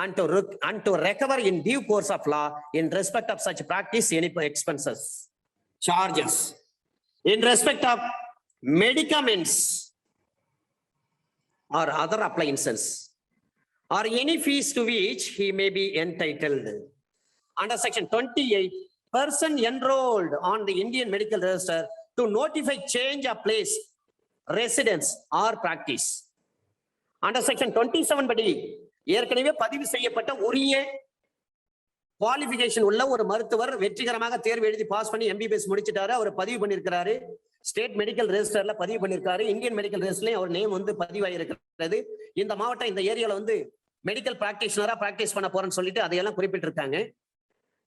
and to recover in due course of law in respect of such practice any expenses, charges in respect of medicaments or other appliances or any fees to which he may be entitled. Under section 28, person enrolled on the Indian medical register to notify change of place, residence or practice. Under section 27 படி ஏற்கனவே பதிவு செய்யப்பட்ட உரிய qualification உள்ள ஒரு மருத்துவர் வெற்றிகரமாக தேர்வு எழுதி பாஸ் பண்ணி MBBS முடிச்சிட்டாரு, அவர் பதிவு பண்ணிருக்கிறாரு, ஸ்டேட் மெடிக்கல் ரெஜிஸ்டர்ல பதிவு பண்ணிருக்காரு, இந்தியன் மெடிக்கல் ரெஜிஸ்டர்லயும் அவர் நேம் வந்து பதிவாயிருக்கிறது. இந்த மாவட்டம் இந்த ஏரியால வந்து மெடிக்கல் பிராக்டிஷனரா பிராக்டிஸ் பண்ண போறேன்னு சொல்லிட்டு அதையெல்லாம் குறிப்பிட்டிருக்காங்க.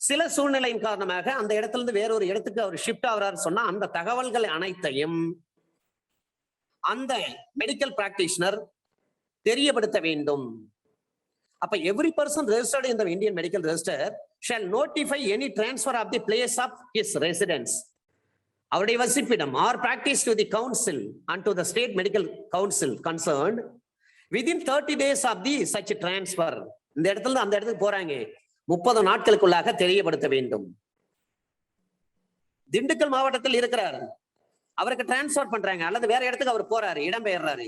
சில சூழ்நிலையின் காரணமாக அந்த இடத்துல இருந்து வேறொரு இடத்துக்கு அவர் ஷிஃப்ட் ஆகிறாரு சொன்னா அந்த தகவல்கள் அனைத்தையும் அந்த மெடிக்கல் பிராக்டிஷனர் தெரியப்படுத்த வேண்டும். அப்ப every person registered in the Indian medical register shall notify any transfer of the place of his residence, அவருடைய வசிப்பிடம் or practice to the council and to the state medical council concerned within 30 days of the such transfer. இந்த இடத்துல அந்த இடத்துக்கு போறாங்க 30 நாட்களுக்குள்ளாக தெரியப்படுத்த வேண்டும். திண்டுக்கல் மாவட்டத்தில் இருக்கிறார், அவருக்கு டிரான்ஸ்பர் பண்றாங்க அல்லது வேற இடத்துக்கு அவர் போறாரு, இடம்பெயர்றாரு.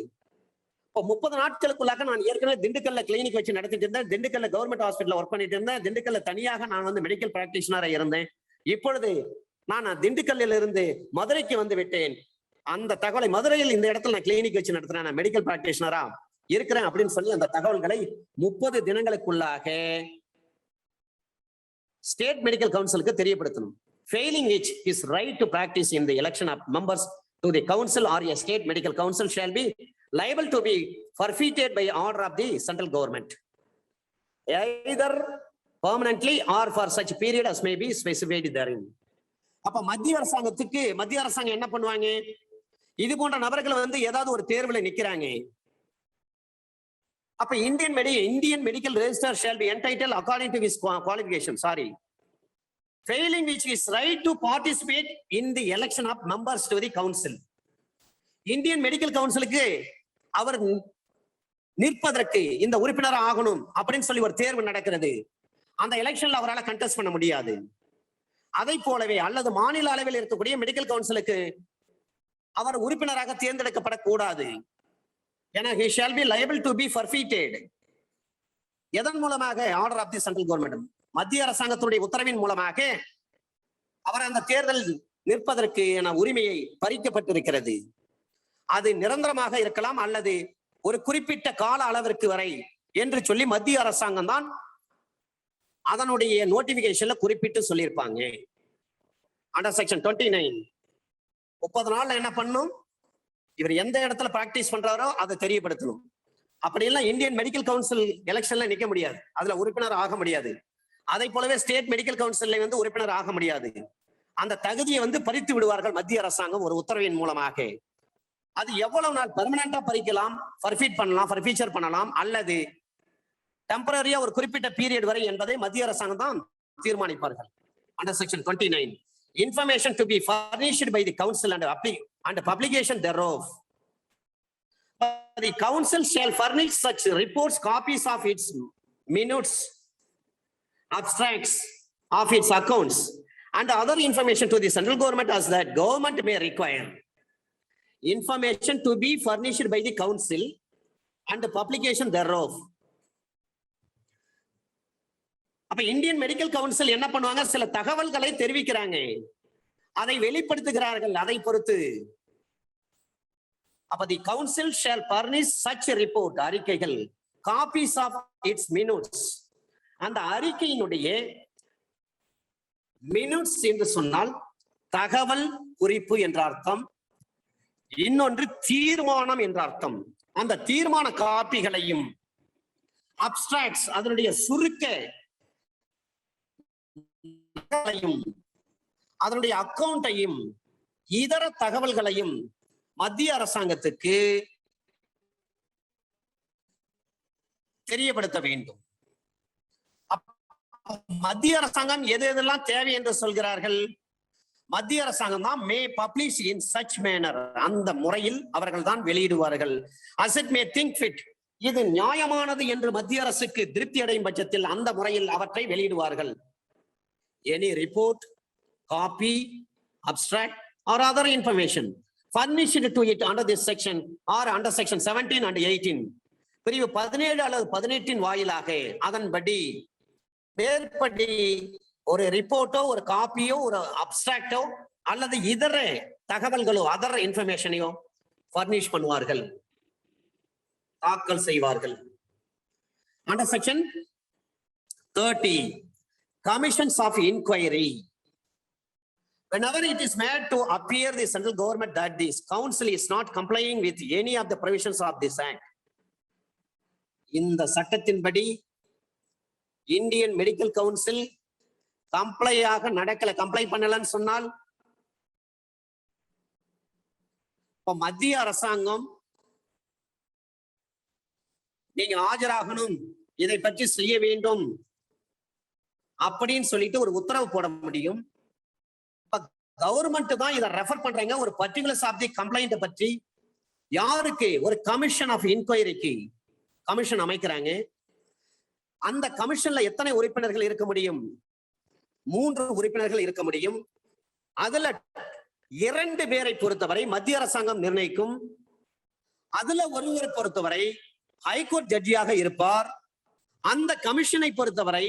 இப்போ 30 நாட்களுக்குள்ளாக நான் ஏற்கனவே திண்டுக்கல்ல கிளினிக் வச்சு நடத்திட்டு இருந்தேன், திண்டுக்கல்ல கவர்மெண்ட் ஹாஸ்பிட்டல் ஒர்க் பண்ணிட்டு இருந்தேன், திண்டுக்கல்ல தனியாக நான் வந்து மெடிக்கல் பிராக்டிஷனரா இருந்தேன், இப்பொழுது நான் திண்டுக்கல்லில் இருந்து மதுரைக்கு வந்து விட்டேன், அந்த தகவலை மதுரையில் இந்த இடத்துல நான் கிளினிக் வச்சு நடத்துறேன், நான் மெடிக்கல் பிராக்டிஷனரா இருக்கிறேன் அப்படின்னு சொல்லி அந்த தகவல்களை 30 தினங்களுக்குள்ளாக ஸ்டேட் மெடிக்கல் கவுன்சிலுக்கு தெரியப்படுத்தணும். Failing which his right to practice in the election of members to the council or a state medical council shall be liable to be forfeited by order of the central government, either permanently or for such period as may be specified therein. அப்ப மத்திய அரசாங்கம் என்ன பண்ணுவாங்க, இது போன்ற நபர்கள் வந்து ஏதாவது ஒரு தேர்வுல நிக்கிறாங்க, அப்ப Indian medical register shall be entitled according to his qualification, failing which is right to participate in the election of members to the council. Indian medical கவுன்சிலுக்கு அவர் நிற்பதற்கு இந்த உறுப்பினர் ஆகணும் அப்படின்னு சொல்லி ஒரு தேர்வு நடக்கிறது, அந்த எலெக்ஷன்ல அவரால் கண்டெஸ்ட் பண்ண முடியாது. அதை போலவே அல்லது மாநில அளவில் இருக்கக்கூடிய மெடிக்கல் கவுன்சிலுக்கு அவர் உறுப்பினராக தேர்ந்தெடுக்கப்படக்கூடாது. ஏன்னா he shall be liable to be forfeited. எதன் மூலமாக? Order of the central government, மத்திய அரசாங்கத்துடைய உத்தரவின் மூலமாக அவர் அந்த தேர்தல் நிற்பதற்கு உரிமையை பறிக்கப்பட்டிருக்கிறது. அது நிரந்தரமாக இருக்கலாம் அல்லது ஒரு குறிப்பிட்ட கால அளவிற்கு வரை என்று சொல்லி மத்திய அரசாங்கம் தான் அதனுடைய நோட்டிபிகேஷன்ல குறிப்பிட்டு சொல்லியிருப்பாங்க. அண்டர் செக்ஷன் 29 30 நாள்ல என்ன பண்ணும், இவர் எந்த இடத்துல பிராக்டிஸ் பண்றாரோ அதை தெரியப்படுத்தணும். அப்படி எல்லாம் இந்தியன் மெடிக்கல் கவுன்சில் எலெக்ஷன்ல நிக்க முடியாது, அதுல உறுப்பினர் ஆக முடியாது. அதை போலவே ஸ்டேட் மெடிக்கல் கவுன்சில்ல வந்து உறுப்பினர் ஆக முடியாது. அந்த தகுதியை வந்து பறித்து விடுவார்கள் மத்திய அரசாங்கம் ஒரு உத்தரவின் மூலமாக. அது எவ்வளவு நாள் பெர்மனண்டா பறிக்கலாம், ஃபர்ஃபீட் பண்ணலாம், ஃபர்ஃபீச்சர் பண்ணலாம், அல்லது டெம்பரரியா ஒரு குறிப்பிட்ட பீரியட் வரை என்பதை மத்திய அரசாங்கம் தான் தீர்மானிப்பார்கள். Under section 29 information to be furnished by the council and publication thereof. the council shall furnish such reports, copies of its minutes, abstracts of its accounts, and other information to the central government as that government may require. Information to be furnished by the council and the publication thereof. அப்ப Indian medical council என்ன பண்ணுவாங்க, சில தகவல்களை தெரிவிக்கிறாங்க, அதை வெளிப்படுத்துகிறார்கள், அதை பொறுத்து. அப்ப the council shall furnish such report, அறிக்கைகள், காப்பீஸ் ஆஃப் இட்ஸ் மினிட்ஸ், அந்த அறிக்கையினுடைய மினிட்ஸ் என்று சொன்னால் தகவல் குறிப்பு என்ற அர்த்தம், இன்னொன்று தீர்மானம் என்ற அர்த்தம். அந்த தீர்மான காப்பிகளையும், அப்ஸ்ட்ராக்ட்ஸ் அதனுடைய சுருக்க, அதனுடைய அக்கவுண்டையும் இதர தகவல்களையும் மத்திய அரசாங்கத்துக்கு தெரியப்படுத்த வேண்டும். மத்திய அரசாங்கம் எது எதெல்லாம் தேவை என்று சொல்கிறார்கள், மத்திய அரசாங்கம் தான் மே பப்ளிஷ் இன் சச் மேனர், அந்த முறையில் அவர்கள் தான் வெளியிடுவார்கள். as it may think fit, இது நியாயமானது என்று மத்திய அரசுக்கு திருப்தி அடையும் பட்சத்தில் அந்த முறையில் அவற்றை வெளியிடுவார்கள். any report, copy, abstract or other information furnished to it under this section or under section 17 and 18, பிரிவு 17 அல்லது 18 வாயிலாக அதன்படி மேற்படி ஒரு ரிப்போர்ட்டோ, ஒரு காப்பியோ, ஒரு அப்ஸ்ட்ராக்டோ அல்லது இதர தகவல்களோ, அதர் இன்ஃபர்மேஷனையோ furnish பண்ணுவார்கள், தாக்கல் செய்வார்கள். under section 30, commissions of inquiry. Whenever it is made to appear the central government that this council is not complying with any of the provisions of this act, இந்த சட்டத்தின்படி இந்தியன் மெடிக்கல் கவுன்சில் கம்ப்ளையாக நடக்கல, comply பண்ணலன்னு சொன்னால் இப்ப மத்திய அரசாங்கம் நீங்க ஆஜராகணும், இதை பற்றி செய்ய வேண்டும் அப்படின்னு சொல்லிட்டு ஒரு உத்தரவு போட முடியும். கவர்மெண்ட் தான் இதை ரெஃபர் பண்றாங்க, ஒரு பர்டிகுலர் ஆஃப் தி கம்ப்ளைண்ட் பற்றி யாருக்கு, ஒரு கமிஷன் ஆஃப் இன்கொயரிக்கு கமிஷன் அமைக்கிறாங்க. அந்த கமிஷன்ல எத்தனை உறுப்பினர்கள் இருக்க முடியும்? 3 உறுப்பினர்கள் இருக்க முடியும். அதுல 2 பேரை பொறுத்தவரை மத்திய அரசாங்கம் நிர்ணயிக்கும். அதுல ஒருவரை பொறுத்தவரை ஹைகோர்ட் ஜட்ஜியாக இருப்பார். அந்த கமிஷனை பொறுத்தவரை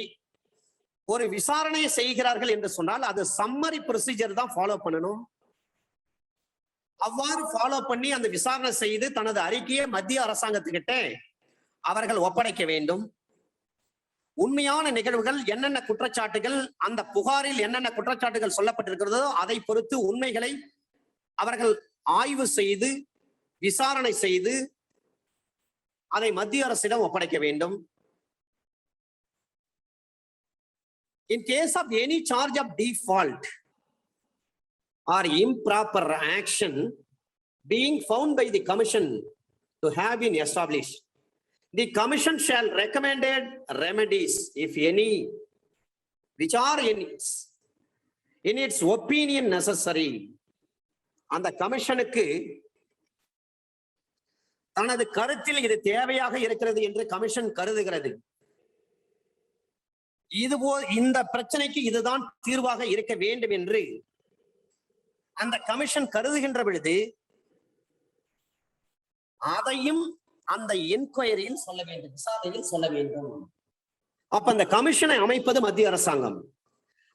ஒரு விசாரணையை செய்கிறார்கள் என்று சொன்னால் அது சம்மரி ப்ரொசீஜர் தான் ஃபாலோ பண்ணணும். அவ்வாறு ஃபாலோ பண்ணி அந்த விசாரணை செய்து தனது அறிக்கையை மத்திய அரசாங்கத்துக்கிட்ட அவர்கள் ஒப்படைக்க வேண்டும். உண்மையான நிகழ்வுகள், என்னென்ன குற்றச்சாட்டுகள், அந்த புகாரில் என்னென்ன குற்றச்சாட்டுகள் சொல்லப்பட்டிருக்கிறதோ அதை பொறுத்து உண்மைகளை அவர்கள் ஆய்வு செய்து விசாரணை செய்து அதை மத்திய அரசிடம் ஒப்படைக்க வேண்டும். In case of any charge of default or improper action being found by the commission to have been established, the commission shall recommend remedies, if any, which are in its opinion necessary. அந்த கமிஷனுக்கு தனது கருத்தில் இது தேவையாக இருக்கிறது என்று commission கருதுகிறது. இதுபோல் இந்த பிரச்சனைக்கு இதுதான் தீர்வாக இருக்க வேண்டும் என்று அந்த கமிஷன் கருதுகின்ற பொழுது அதையும் அந்த என்கொயரியில் சொல்ல வேண்டும், விசாரணையில் சொல்ல வேண்டும். அப்ப அந்த கமிஷனை அமைப்பது மத்திய அரசாங்கம்.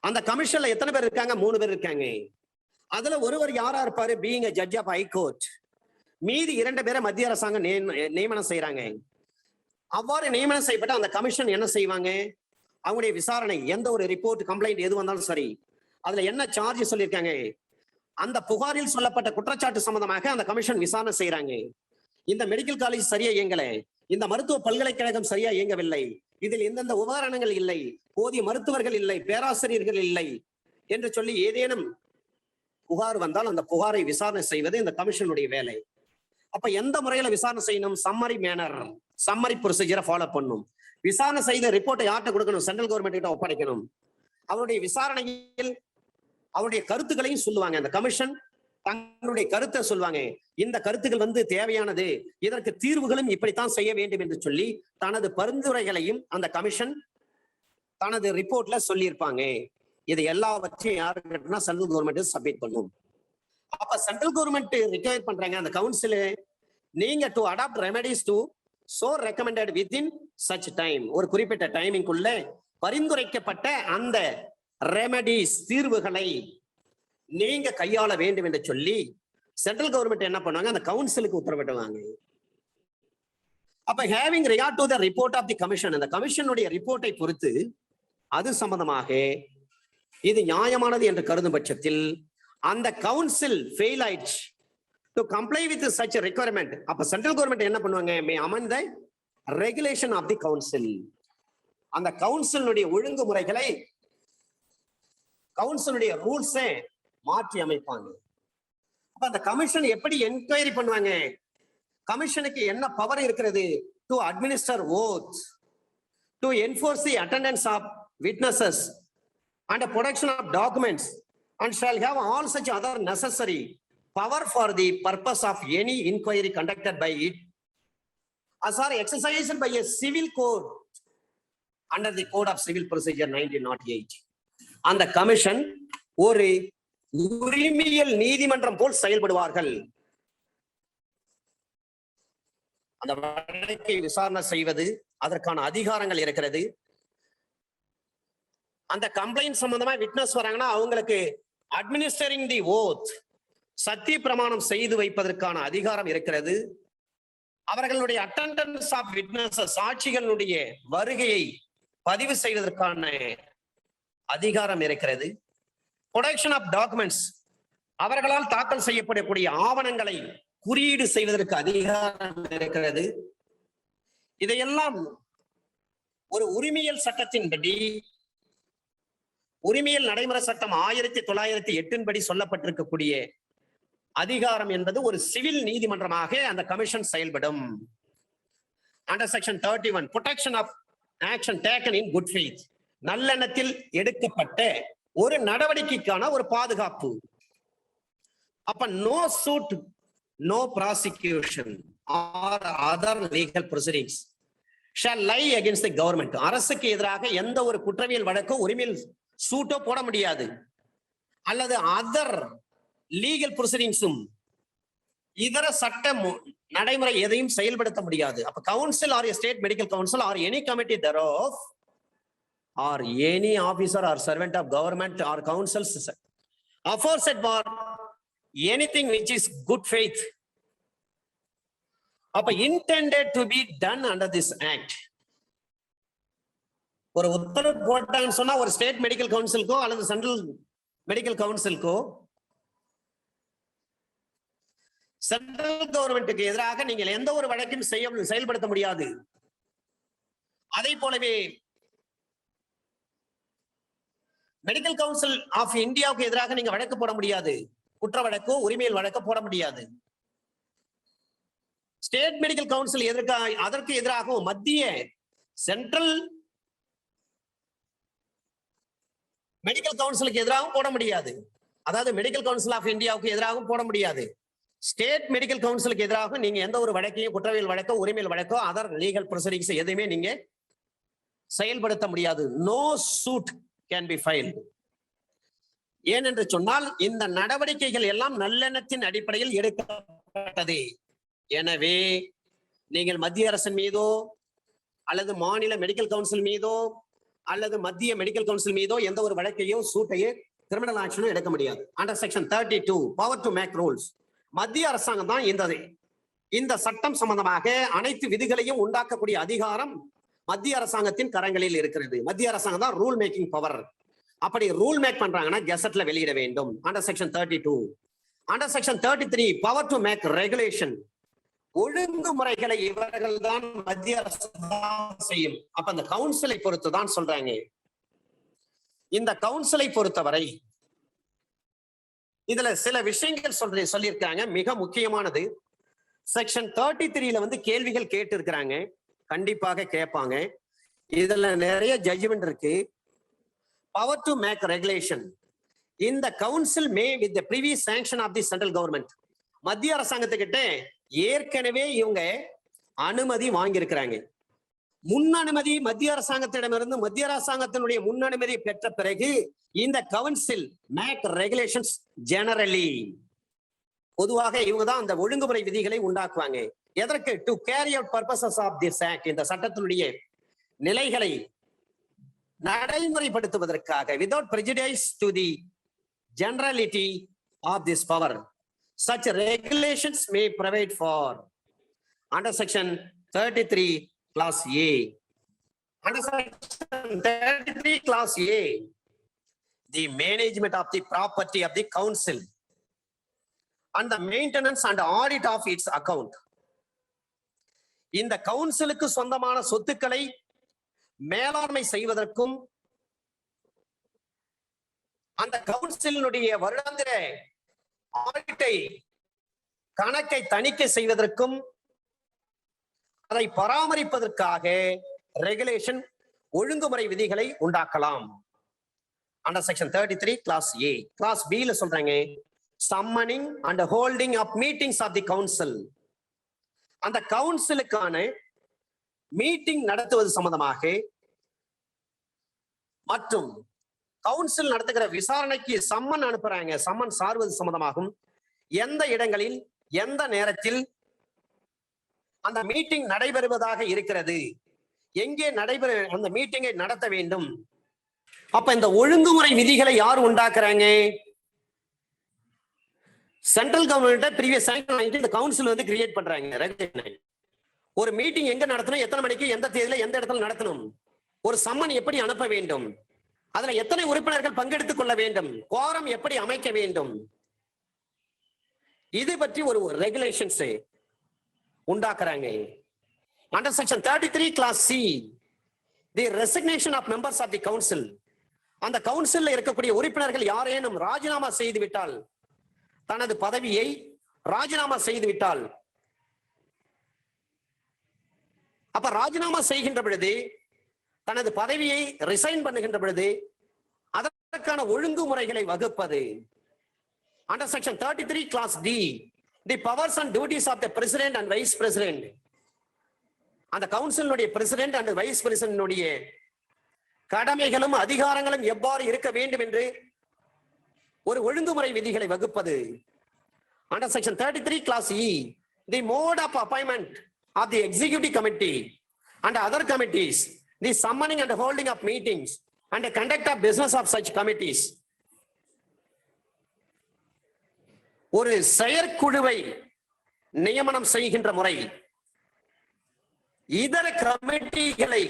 அந்த கமிஷன்ல எத்தனை பேர் இருக்காங்க? 3 பேர் இருக்காங்க. அதுல ஒருவர் யாரா இருப்பாரு? Being a judge of high court. மீதி 2 பேரை மத்திய அரசாங்கம் நியமனம் செய்யறாங்க. அவ்வாறு நியமனம் செய்யப்பட்ட அந்த கமிஷன் என்ன செய்வாங்க? அவங்களுடைய விசாரணை, எந்த ஒரு ரிப்போர்ட், கம்ப்ளைண்ட் எது வந்தாலும் சரி, அதுல என்ன சார்ஜ் சொல்லியிருக்காங்க, அந்த புகாரில் சொல்லப்பட்ட குற்றச்சாட்டு சம்பந்தமாக அந்த கமிஷன் விசாரணை செய்யறாங்க. இந்த மெடிக்கல் காலேஜ் சரியா இயங்கல, இந்த மருத்துவ பல்கலைக்கழகம் சரியா இயங்கவில்லை, இதில் எந்தெந்த உபகரணங்கள் இல்லை, போதிய மருத்துவர்கள் இல்லை, பேராசிரியர்கள் இல்லை என்று சொல்லி ஏதேனும் புகார் வந்தால் அந்த புகாரை விசாரணை செய்வது இந்த கமிஷனுடைய வேலை. அப்ப எந்த முறையில விசாரணை செய்யணும்? சம்மரி மேனர், சம்மரி ப்ரொசீஜரை ஃபாலோ பண்ணும். விசாரணை செய்த ரிப்போர்ட்டை யார்கிட்ட கொடுக்கணும்? சென்ட்ரல் கவர்மெண்ட் கிட்ட ஒப்படைக்கணும். அவருடைய விசாரணையில் அவருடைய கருத்துக்களையும் சொல்லுவாங்க. அந்த கமிஷன் தங்களுடைய கருத்தை சொல்லுவாங்க. இந்த கருத்துக்கள் வந்து தேவையானது, இதற்கு தீர்வுகளும் இப்படித்தான் செய்ய வேண்டும் என்று சொல்லி தனது பரிந்துரைகளையும் அந்த கமிஷன் தனது ரிப்போர்ட்ல சொல்லியிருப்பாங்க. இது எல்லாவற்றையும் யாருன்னா சென்ட்ரல் கவர்மெண்ட் சப்மிட் பண்ணும். அப்ப சென்ட்ரல் கவர்மெண்ட் ரிக்வயர் பண்றாங்க அந்த கவுன்சில், நீங்க to adopt remedies to so recommended within such time, ஒரு குறிப்பிட்ட டைமிங்குள்ள பரிந்துரைக்கப்பட்ட அந்த ரெமெடிஸ் தீர்வுகளை நீங்க கையாள வேண்டும் என்று சொல்லி சென்ட்ரல் கவர்மெண்ட் என்ன பண்ணுவாங்க, அந்த கவுன்சிலுக்கு உத்தரவிடுவாங்க. அப்ப having regard to the report of the commission, அந்த கமிஷனுடைய ரிப்போர்ட்டை பொறுத்து அது சம்பந்தமாக இது நியாயமானது என்று கருதும் பட்சத்தில் அந்த கவுன்சில் ஃபெயில் ஆயிடுச்சு to comply with such requirement, அப்ப சென்ட்ரல் கவர்மெண்ட் என்ன பண்ணுவாங்க, may amend the regulation of the council, அந்த கவுன்சிலுடைய ஒழுங்குமுறைகளை கவுன்சிலுடைய ரூல்ஸை மாற்றி அமைப்பாங்க. அப்ப அந்த கமிஷன் எப்படி என்கொயரி பண்ணுவாங்க, கமிஷனுக்கு என்ன பவர் இருக்கிறது, to administer oath, to enforce the attendance of witnesses and production of documents and shall have all such other necessary power for the purpose of any inquiry conducted by it as are exercised by a civil court under the Code of Civil Procedure 1908. அந்த commission ஒரு உரிமையியல் நீதிமன்றம் போல் செயல்படுவார்கள். அந்த வழக்கை விசாரணை செய்வது அதற்கான அதிகாரங்கள் இருக்கிறது. அந்த கம்ப்ளைண்ட் சம்பந்தமா விட்னஸ் வராங்கன்னா அவங்களுக்கு அட்மினிஸ்டரிங் தி ஓத், சத்திய பிரமாணம் செய்து வைப்பதற்கான அதிகாரம் இருக்கிறது. அவர்களுடைய அட்டெண்டன்ஸ் ஆஃப் விட்னஸஸ், சாட்சிகளுடைய வருகையை பதிவு செய்வதற்கான அதிகாரம் இருக்கிறது. ப்ரொடக்ஷன் ஆஃப் டாக்குமெண்ட்ஸ், அவர்களால் தாக்கல் செய்யப்படக்கூடிய ஆவணங்களை குறியீடு செய்வதற்கு அதிகாரம் இருக்கிறது. இதையெல்லாம் ஒரு உரிமையியல் சட்டத்தின்படி, உரிமையியல் நடைமுறை சட்டம் 1908 படி சொல்லப்பட்டிருக்கக்கூடிய அதிகாரம் என்பது ஒரு சிவில் நீதிமன்றமாக அந்த கமிஷன் செயல்படும். Under section 31 protection of action taken in good faith, நல்லெண்ணத்தில் எடுக்கப்பட்ட ஒரு நடவடிக்கைக்கான ஒரு பாதுகாப்பு. அப்ப no suit, no prosecution or other legal proceedings shall lie against the government, அரசுக்கு எதிராக எந்த ஒரு குற்றவியல் வழக்கோ உரிமையில் சூட்டோ போட முடியாது, அல்லது அதர் லீகல் ப்ரொசீடிங்ஸும் இதர சட்ட நடைமுறை எதையும் செயல்படுத்த முடியாது. அப்ப council or state medical council or any committee thereof or any officer or servant of government or councils aforesaid for anything which is good faith, அப்ப intended to be done under this act, ஒரு உத்தரவு போட்டான்னு சொன்னா ஒரு state medical கவுன்சிலுக்கோ அல்லது central medical கவுன்சிலுக்கோ central கவர்மெண்ட்டுக்கு எதிராக நீங்கள் எந்த ஒரு வழக்கையும் செயல்படுத்த முடியாது. அதே போலவே மெடிக்கல் கவுன்சில் ஆஃப் இந்தியாவுக்கு எதிராக நீங்க வழக்கு போட முடியாது, குற்ற வழக்கோ உரிமையியல் வழக்கோ போட முடியாது. ஸ்டேட் மெடிக்கல் கவுன்சில் அதற்கு எதிராக மத்திய சென்ட்ரல் மெடிக்கல் கவுன்சிலுக்கு எதிராகவும் போட முடியாது. அதாவது மெடிக்கல் கவுன்சில் ஆஃப் இந்தியாவுக்கு எதிராகவும் போட முடியாது. ஸ்டேட் மெடிக்கல் கவுன்சிலுக்கு எதிராக நீங்க எந்த ஒரு வழக்கையும் குற்றவியல் வழக்கோ உரிமையியல் வழக்கோ அதர் லீகல் ப்ரொசீடிங்ஸ் எதுவுமே நீங்க செயல்படுத்த முடியாது. No suit can be filed. ஏனென்று சொன்னால் இந்த நடவடிக்கைகள் எல்லாம் நல்லெண்ணத்தின் அடிப்படையில் எடுக்கப்பட்டது. எனவே நீங்கள் மத்திய அரசின் மீதோ அல்லது மாநில மெடிக்கல் கவுன்சில் மீதோ அல்லது மத்திய மெடிக்கல் கவுன்சில் மீதோ எந்த ஒரு வழக்கையோ சூட்டையோ கிரிமினல் ஆக்ஷனும் எடுக்க முடியாது. Under section 32 power to make rules, மத்திய அரசாங்கம் தான் இந்த சட்டம் சம்பந்தமாக அனைத்து விதிகளையும் உண்டாக்கக்கூடிய அதிகாரம் மத்திய அரசாங்கத்தின் கரங்களில் இருக்கிறது. மத்திய அரசாங்கம் தான் ரூல் மேக்கிங் பவர். அப்படி ரூல் மேக் பண்றாங்கன்னா கெசட்ல வெளியிட வேண்டும். Under section 32. Under section 33 power to make regulation, ஒழுங்குமுறைகளை இவர்கள் தான் மத்திய அரசு செய்யும். அப்ப அந்த கவுன்சிலை பொறுத்து தான் சொல்றாங்க. இந்த கவுன்சிலை பொறுத்தவரை இதுல சில விஷயங்கள் சொல்லியிருக்காங்க. மிக முக்கியமானது செக்ஷன் 33ல வந்து கேள்விகள் கேட்டு இருக்கிறாங்க, கண்டிப்பாக கேட்பாங்க. இதுல நிறைய ஜட்ஜ்மெண்ட் இருக்கு. Power to make regulation, in the council may with the previous sanction of the central government. மத்திய அரசாங்கத்துக்கிட்ட ஏற்கனவே இவங்க அனுமதி வாங்கியிருக்கிறாங்க. முன் அனுமதி மத்திய அரசாங்கத்திடமிருந்து மத்திய அரசாங்கத்தினுடைய முன் அனுமதி பெற்ற பிறகு இந்த கவுன்சில் மேக் ரெகுலேஷன்ஸ் ஜெனரலி, பொதுவாக இவங்க தான் அந்த ஒழுங்குமுறை விதிகளை உண்டாக்குவாங்க. எதற்கு? To carry out purposes of this act, இந்த சட்டத்தினுடைய நிலைகளை நடைமுறைப்படுத்துவதற்காக, without prejudice to the generality of this power, such regulations may provide for under section 33 clause A. Under section 33 clause A, the management of the property of the council and the maintenance and audit of its account. இந்த கவுன்சிலுக்கு சொந்தமான சொத்துக்களை மேலாண்மை செய்வதற்கும் அந்த கவுன்சிலினுடைய வருடாந்திர ஆடிட்டை கணக்கை தணிக்கை செய்வதற்கும் அதை பராமரிப்பதற்காக ரெகுலேஷன் ஒழுங்குமுறை விதிகளை உண்டாக்கலாம். Under section 33 clause A. Clause B ல சொல்றாங்க summoning and holding of meetings of the council. அந்த கவுன்சிலுக்கான மீட்டிங் நடத்துவது சம்பந்தமாக மற்றும் கவுன்சில் நடத்துகிற விசாரணைக்கு சம்மன் அனுப்புறாங்க, சம்மன் சார்வது சம்பந்தமாகும். எந்த இடங்களில் எந்த நேரத்தில் அந்த மீட்டிங் நடைபெறுவதாக இருக்கிறது, எங்கே அந்த மீட்டிங்கை நடத்த வேண்டும். அப்ப இந்த ஒழுங்குமுறை விதிகளை யார் உண்டாக்குறாங்க? சென்ட்ரல் கவர்மெண்ட் ப்ரீவியஸ் இந்த கவுன்சில் வந்து கிரியேட் பண்றாங்க. ஒரு மீட்டிங் எங்க நடத்தணும், எத்தனை மணிக்கு, எந்த தேதியில, எந்த இடத்துல நடத்தணும், ஒரு சம்மன் எப்படி அனுப்ப வேண்டும், அதுல எத்தனை உறுப்பினர்கள் பங்கெடுத்துக் கொள்ள வேண்டும், குவாரம் எப்படி அமைக்க வேண்டும், இது பற்றி ஒரு ரெகுலேஷன்ஸ் உண்டாக்குறாங்க. Under section 33 clause C, the resignation of members of the council. அந்த கவுன்சில்ல இருக்கக்கூடிய உறுப்பினர்கள் யாரேனும் ராஜினாமா செய்து விட்டால், தனது பதவியை ராஜினாமா செய்து விட்டால், அப்ப ராஜினாமா செய்கின்ற பொழுது, தனது பதவியை ரிசைன் பண்ணுகின்ற பொழுது அதற்கான ஒழுங்குமுறைகளை வகுப்பது. Under section 33 clause D, the powers and duties of the president and vice president. அந்த கவுன்சிலுடைய பிரசிடென்ட் அண்ட் வைஸ் பிரசிடென்ட் கடமைகளும் அதிகாரங்களும் எவ்வாறு இருக்க வேண்டும் என்று ஒரு ஒழுங்குமுறை விதிகளை வகுப்பது. Under section 33 clause E, the mode of appointment of the executive committee and other committees, the summoning and holding of meetings and the conduct of business of such committees. ஒரு செயற்குழுவை நியமனம் செய்கின்ற முறை, இதர கமிட்டிகளை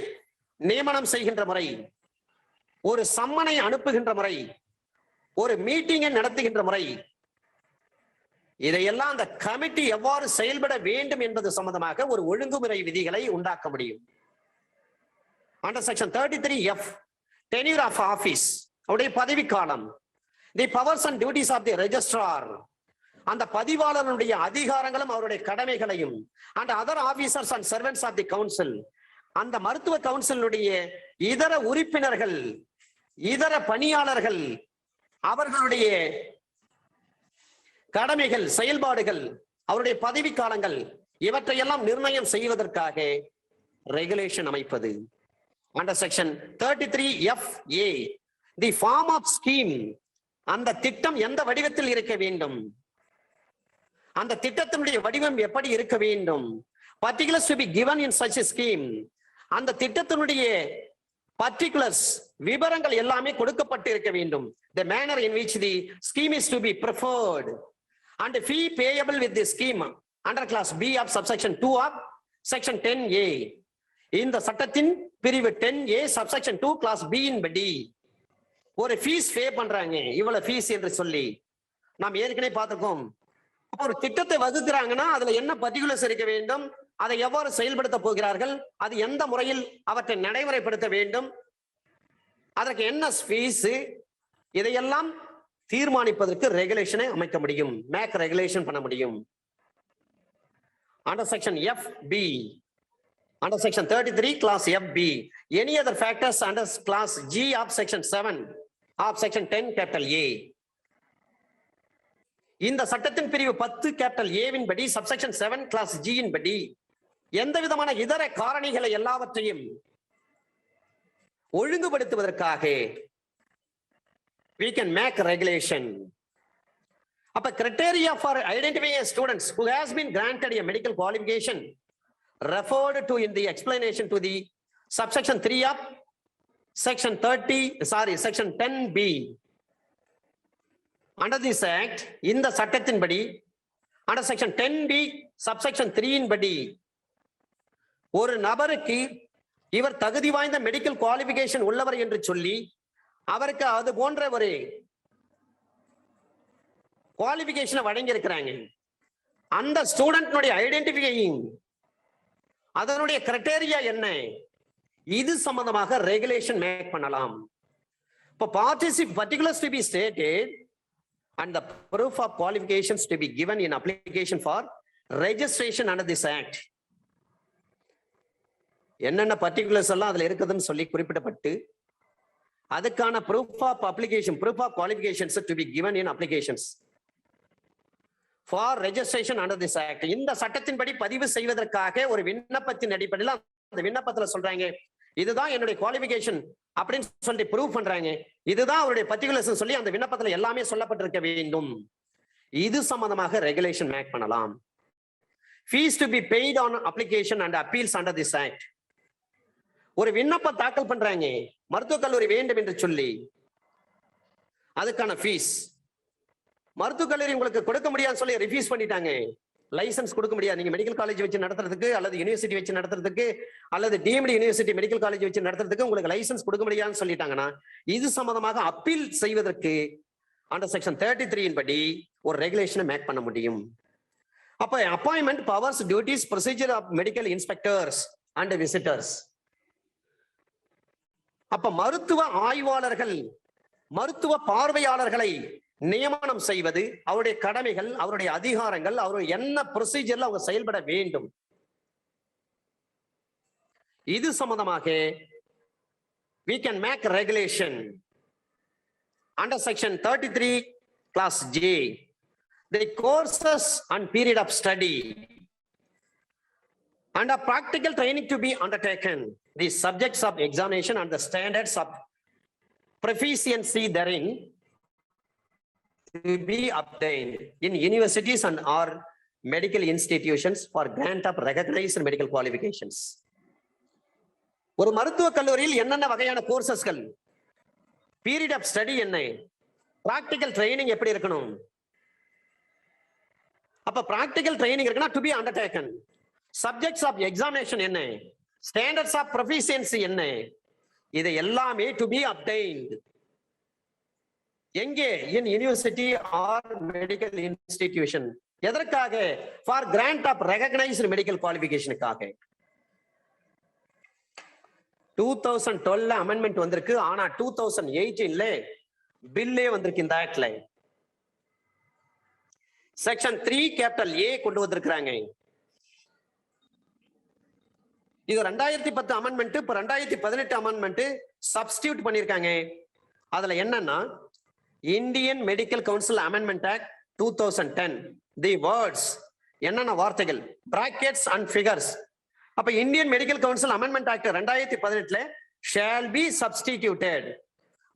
நியமனம் செய்கின்ற முறை, ஒரு சம்மனை அனுப்புகின்ற முறை, ஒரு மீட்டிங்கை நடத்துகின்ற முறை, இதையெல்லாம் அந்த கமிட்டி எவ்வாறு செயல்பட வேண்டும் என்பது சம்பந்தமாக ஒரு ஒழுங்குமுறை விதிகளை உண்டாக்க முடியும். Under section 33F, tenure of office, அவருடைய பதவி காலம், the powers and duties of the registrar, அந்த பதிவாளருடைய அதிகாரங்களும் அவருடைய கடமைகளையும், and other officers and servants of the council, அந்த மருத்துவ கவுன்சிலுடைய இதர உறுப்பினர்கள், இதர பணியாளர்கள், அவர்களுடைய கடமைகள், செயல்பாடுகள், அவருடைய பதவி காலங்கள், இவற்றையெல்லாம் நிர்ணயம் செய்வதற்காக ரெகுலேஷன் அமைப்பது. Under section 33FA, the form of scheme, அந்த திட்டம் எந்த வடிவத்தில் இருக்க வேண்டும், அந்த திட்டத்தினுடைய வடிவம் எப்படி இருக்க வேண்டும், particulars to be given in such a scheme, அந்த திட்டத்தினுடைய particulars, விவரங்கள் எல்லாமே கொடுக்கப்பட்டு இருக்க வேண்டும். The manner in which the scheme is to be preferred and fee payable with the scheme under class B of subsection 2 of section 10A. இந்த சட்டத்தின் பிரிவு 10A subsection 2 class B இன் படி ஒரு ஃபீஸ் பே பண்றாங்க, இவ்வளவு ஃபீஸ் என்று சொல்லி நாம் ஏற்கனவே பார்த்திருக்கோம். ஒரு திட்டத்தை வகுக்கிறாங்கன்னா அதுல என்ன பர்டிகுலர்ஸ் இருக்க வேண்டும், அதை எவ்வாறு செயல்படுத்த போகிறார்கள், அது எந்த முறையில் அவற்றை நடைமுறைப்படுத்த வேண்டும், அதற்கு என்ன ஃபீஸ், இதையெல்லாம் தீர்மானிப்பதற்கு ரெகுலேஷனை அமைக்க முடியும், மேக் ரெகுலேஷன் பண்ண முடியும். Under section FB, under section 33 class FB, any other factors under class G of section 7 of section 10 capital A, இந்த சட்டத்தின் பிரிவு 10 கேபிட்டல் ஏவின் படி சப்செக்ஷன் 7 கிளாஸ் ஜி இன் படி எந்த விதமான இதர காரணிகளை எல்லாவற்றையும் ஒழுங்குபடுத்துவதற்காக we can make regulation. அப்ப criteria for identifying a students who has been granted a medical qualification referred to in the explanation to the subsection 3 of section 10b. Under this act, இந்த சட்டத்தின்படி under section 10b subsection 3 இன் படி ஒரு நபருக்கு இவர் தகுதி வாய்ந்த medical qualification உள்ளவர் என்று சொல்லி அவருக்கு அது போன்ற ஒரு குவாலிபிகேஷனை வழங்கி இருக்கிறாங்க. அந்த ஸ்டூடெண்ட்னுடைய ஐடென்டிஃபையிங் அதனுடைய கிரைட்டீரியா என்ன, இது சம்பந்தமாக ரெகுலேஷன் மேக் பண்ணலாம். இப்போ particulars to be stated and the proof of qualifications to be given in application for registration under this act. என்னென்ன பர்டிகுலர்ஸ் எல்லாம் அதுல இருக்குதுன்னு சொல்லி குறிப்பிடப்பட்டு அதுக்கான proof of application, proof of qualifications to be given in applications for registration under this act. இந்த சட்டத்தின்படி பதிவு செய்வதற்காக ஒரு விண்ணப்பத்தின் அடிப்படையில் அந்த விண்ணப்பத்துல சொல்றாங்க இதுதான் என்னுடைய குவாலிஃபிகேஷன் அப்படின்னு சொல்லி ப்ரூவ் பண்றாங்க, இதுதான் அவருடைய பர்டிகுலர்ஸ் சொல்லி அந்த விண்ணப்பத்துல எல்லாமே சொல்லப்பட்டிருக்க வேண்டும். இது சம்பந்தமாக ரெகுலேஷன் மேக் பண்ணலாம். fees to be paid on application and appeals under this act. ஒரு விண்ணப்பம் தாக்கல் பண்றாங்க மருத்துவக் கல்லூரி வேண்டும் என்று சொல்லி அதுக்கான ஃபீஸ் மருத்துவக் கல்லூரி உங்களுக்கு கொடுக்க முடியாதுன்னு சொல்லி ரிஃப்யூஸ் பண்ணிட்டாங்க, லைசன்ஸ் கொடுக்க முடியாது நீங்க மெடிக்கல் காலேஜ் வச்சு நடத்துறதுக்கு அல்லது யூனிவர்சிட்டி வச்சு நடத்துறதுக்கு அல்லது டீம்டு யூனிவர்சிட்டி மெடிக்கல் காலேஜ் வச்சு நடத்துறதுக்கு உங்களுக்கு லைசன்ஸ் கொடுக்க முடியாதுன்னு சொல்லிட்டாங்கன்னா இது சம்பந்தமாக அப்பீல் செய்வதற்கு அந்த செக்ஷன் 33 இன் படி ஒரு ரெகுலேஷனை மேக் பண்ண முடியும். அப்ப appointment powers duties procedure of medical inspectors and visitors. அப்ப மருத்துவ ஆய்வாளர்கள் மருத்துவ பார்வையாளர்களை நியமனம் செய்வது அவருடைய கடமைகள், அவருடைய அதிகாரங்கள், அவருடைய என்ன ப்ரொசீஜர்ல அவங்க செயல்பட வேண்டும், இது சம்பந்தமாக we can make regulation under section 33 class J. The courses and period of study and a practical training to be undertaken, the subjects of examination and the standards of proficiency therein to be obtained in universities and or medical institutions for grant of recognized medical qualifications. ஒரு மருத்துவ கல்லூரியில் என்னென்ன வகையான கோர்சஸ்கள், period of study என்ன, practical training எப்படி இருக்கணும், அப்ப பிராக்டிகல் ட்ரைனிங் இருக்குன்னா to be undertaken, subjects of examination என்ன, ஸ்டாண்டர்ட்ஸ் ஆஃப் ப்ரொஃபிஷியன்சி என்ன, இது எல்லாமே டு பி அப்டைன்ட் எங்கே, in university or medical institution. எதற்காக? For grant of recognized medical குவாலிஃபிகேஷனுக்காக. 2012 அமெண்ட்மெண்ட் வந்திருக்கு, ஆனா 2018 பில்லே வந்திருக்கு. இந்த ஆக்ட்ல செக்ஷன் 3 கேபிட்டல் ஏ கொண்டு வந்திருக்கிறாங்க. இது 2010 அமெண்ட்மெண்ட், இப்ப 2018 அமெண்ட்மெண்ட் சப்ஸ்டிடியூட் பண்ணிருக்காங்க. அதுல என்னன்னா Indian medical council amendment act 2010, தி வேர்ட்ஸ் என்னென்ன வார்த்தைகள், பிராக்கெட்ஸ் அண்ட் ஃபிகர்ஸ். அப்ப Indian medical council amendment act 2018 shawl be substituted,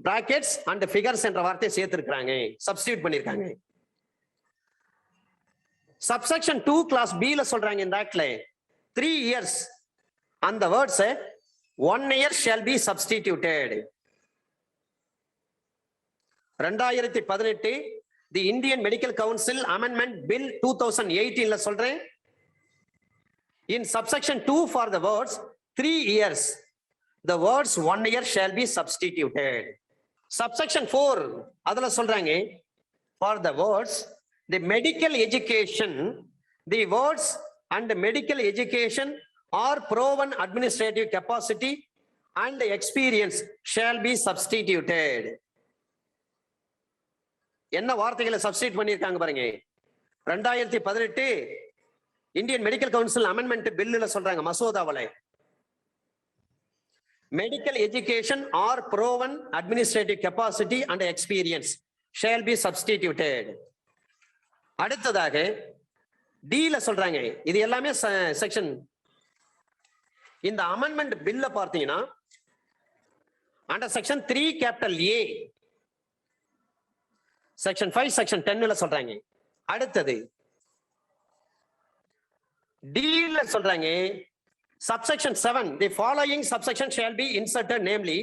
brackets and figures என்ற வார்த்தையை சேர்த்திருக்கிறாங்க, சப்ஸ்டிடியூட் பண்ணிருக்காங்க. சப்செக்ஷன் 2 கிளாஸ் B ல சொல்றாங்க இந்த ஆக்ட்ல 3 years அந்த words 1 year shall be substituted. 2018 the Indian medical council amendment bill 2018 சொல்றேன். In subsection 2 for the words 3 years, the words 1 year shall be substituted. Subsection 4 அதுல சொல்றாங்க for the words the medical education, the words and medical education or proven administrative capacity and experience shall be substituted. என்ன வார்த்தைகளை substitute பண்ணிருக்காங்க பாருங்க. 2018 Indian medical council amendment பில்லுல சொல்றாங்க மசோதாவல medical education or proven administrative capacity and experience shall be substituted. அடுத்ததாக டீல சொல்றாங்க, இது எல்லாமே செக்ஷன். இந்த அமெண்ட்மெண்ட் பில்ல பார்த்தீங்கன்னா under section 3 capital A, section 5 section 10ல சொல்றாங்க. அடுத்தது டீல சொல்றாங்க subsection 7, the following subsection shall be inserted, namely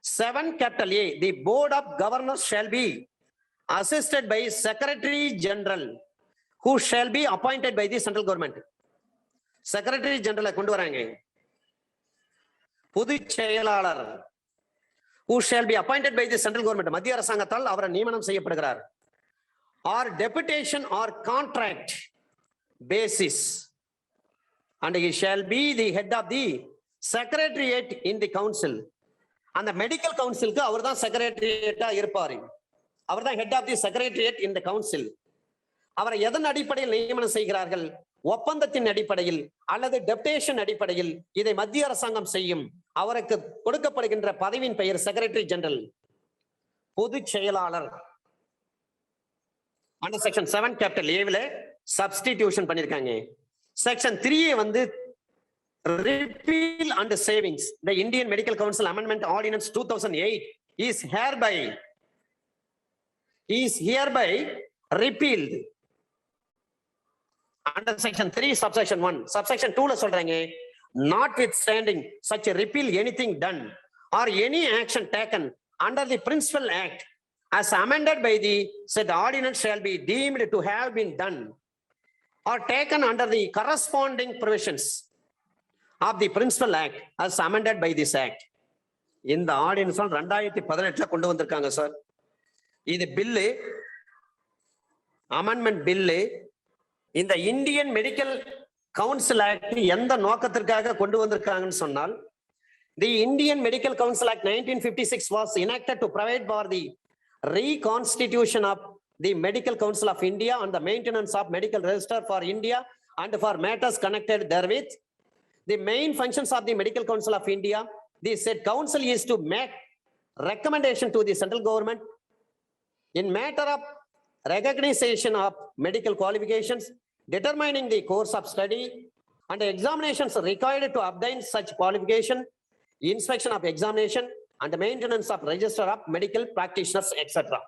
7 capital A, the board of governors shall be assisted by secretary general who shall be appointed by the central government. secretary general கொண்டு வராங்க, பொதுச் செயலாளர் who shall be appointed by the central government, மத்திய அரசாங்கத்தால் அவர் நியமனம் செய்யப்படுகிறார். or deputation or contract basis, and he shall be the head of the secretariat in the council. அந்த medical கவுன்சிலுக்கு அவர் தான் செக்ரட்டரியேட்டா இருப்பாரு, அவர் தான் head of the secretariat in the council. அவரை எதன் அடிப்படையில் நியமனம் செய்கிறார்கள்? ஒப்பந்தத்தின் அடிப்படையில் அல்லது டெப்டேஷன் அடிப்படையில் இதை மத்திய அரசாங்கம் செய்யும். அவருக்கு கொடுக்கப்படுகின்ற பதவியின் பெயர் செக்ரட்டரி ஜெனரல், பொதுச் செயலாளர். அண்டர் செக்ஷன் 7 கேபிட்டல் ஏவில சப்ஸ்டிடியூஷன் பண்ணிருக்காங்க. செக்ஷன் 3 வந்து repeal and savings. The Indian Medical Council Amendment Ordinance 2008 is hereby repealed. Under section 3 subsection 1, subsection 2 ல சொல்றாங்க, notwithstanding such a repeal, anything done or any action taken under the principal act as amended by the said ordinance shall be deemed to have been done or taken under the corresponding provisions of the principal act as amended by this act. இந்த ordinance 2018 கொண்டு வந்திருக்காங்க sir. இது bill, amendment bill. இந்த Indian medical council act எந்த நோக்கத்திற்காக கொண்டு வந்திருக்காங்கன்னு சொன்னால், the Indian Medical Council Act 1956 was enacted to provide for the reconstitution of the Medical Council of India and the maintenance of medical register for India and for matters connected therewith. The main functions of the Medical Council of India, the said council is to make recommendation to the central government in matter of recognition of medical qualifications, determining the course of study and examinations required to obtain such qualification, inspection of examination and maintenance of register of medical practitioners, etc.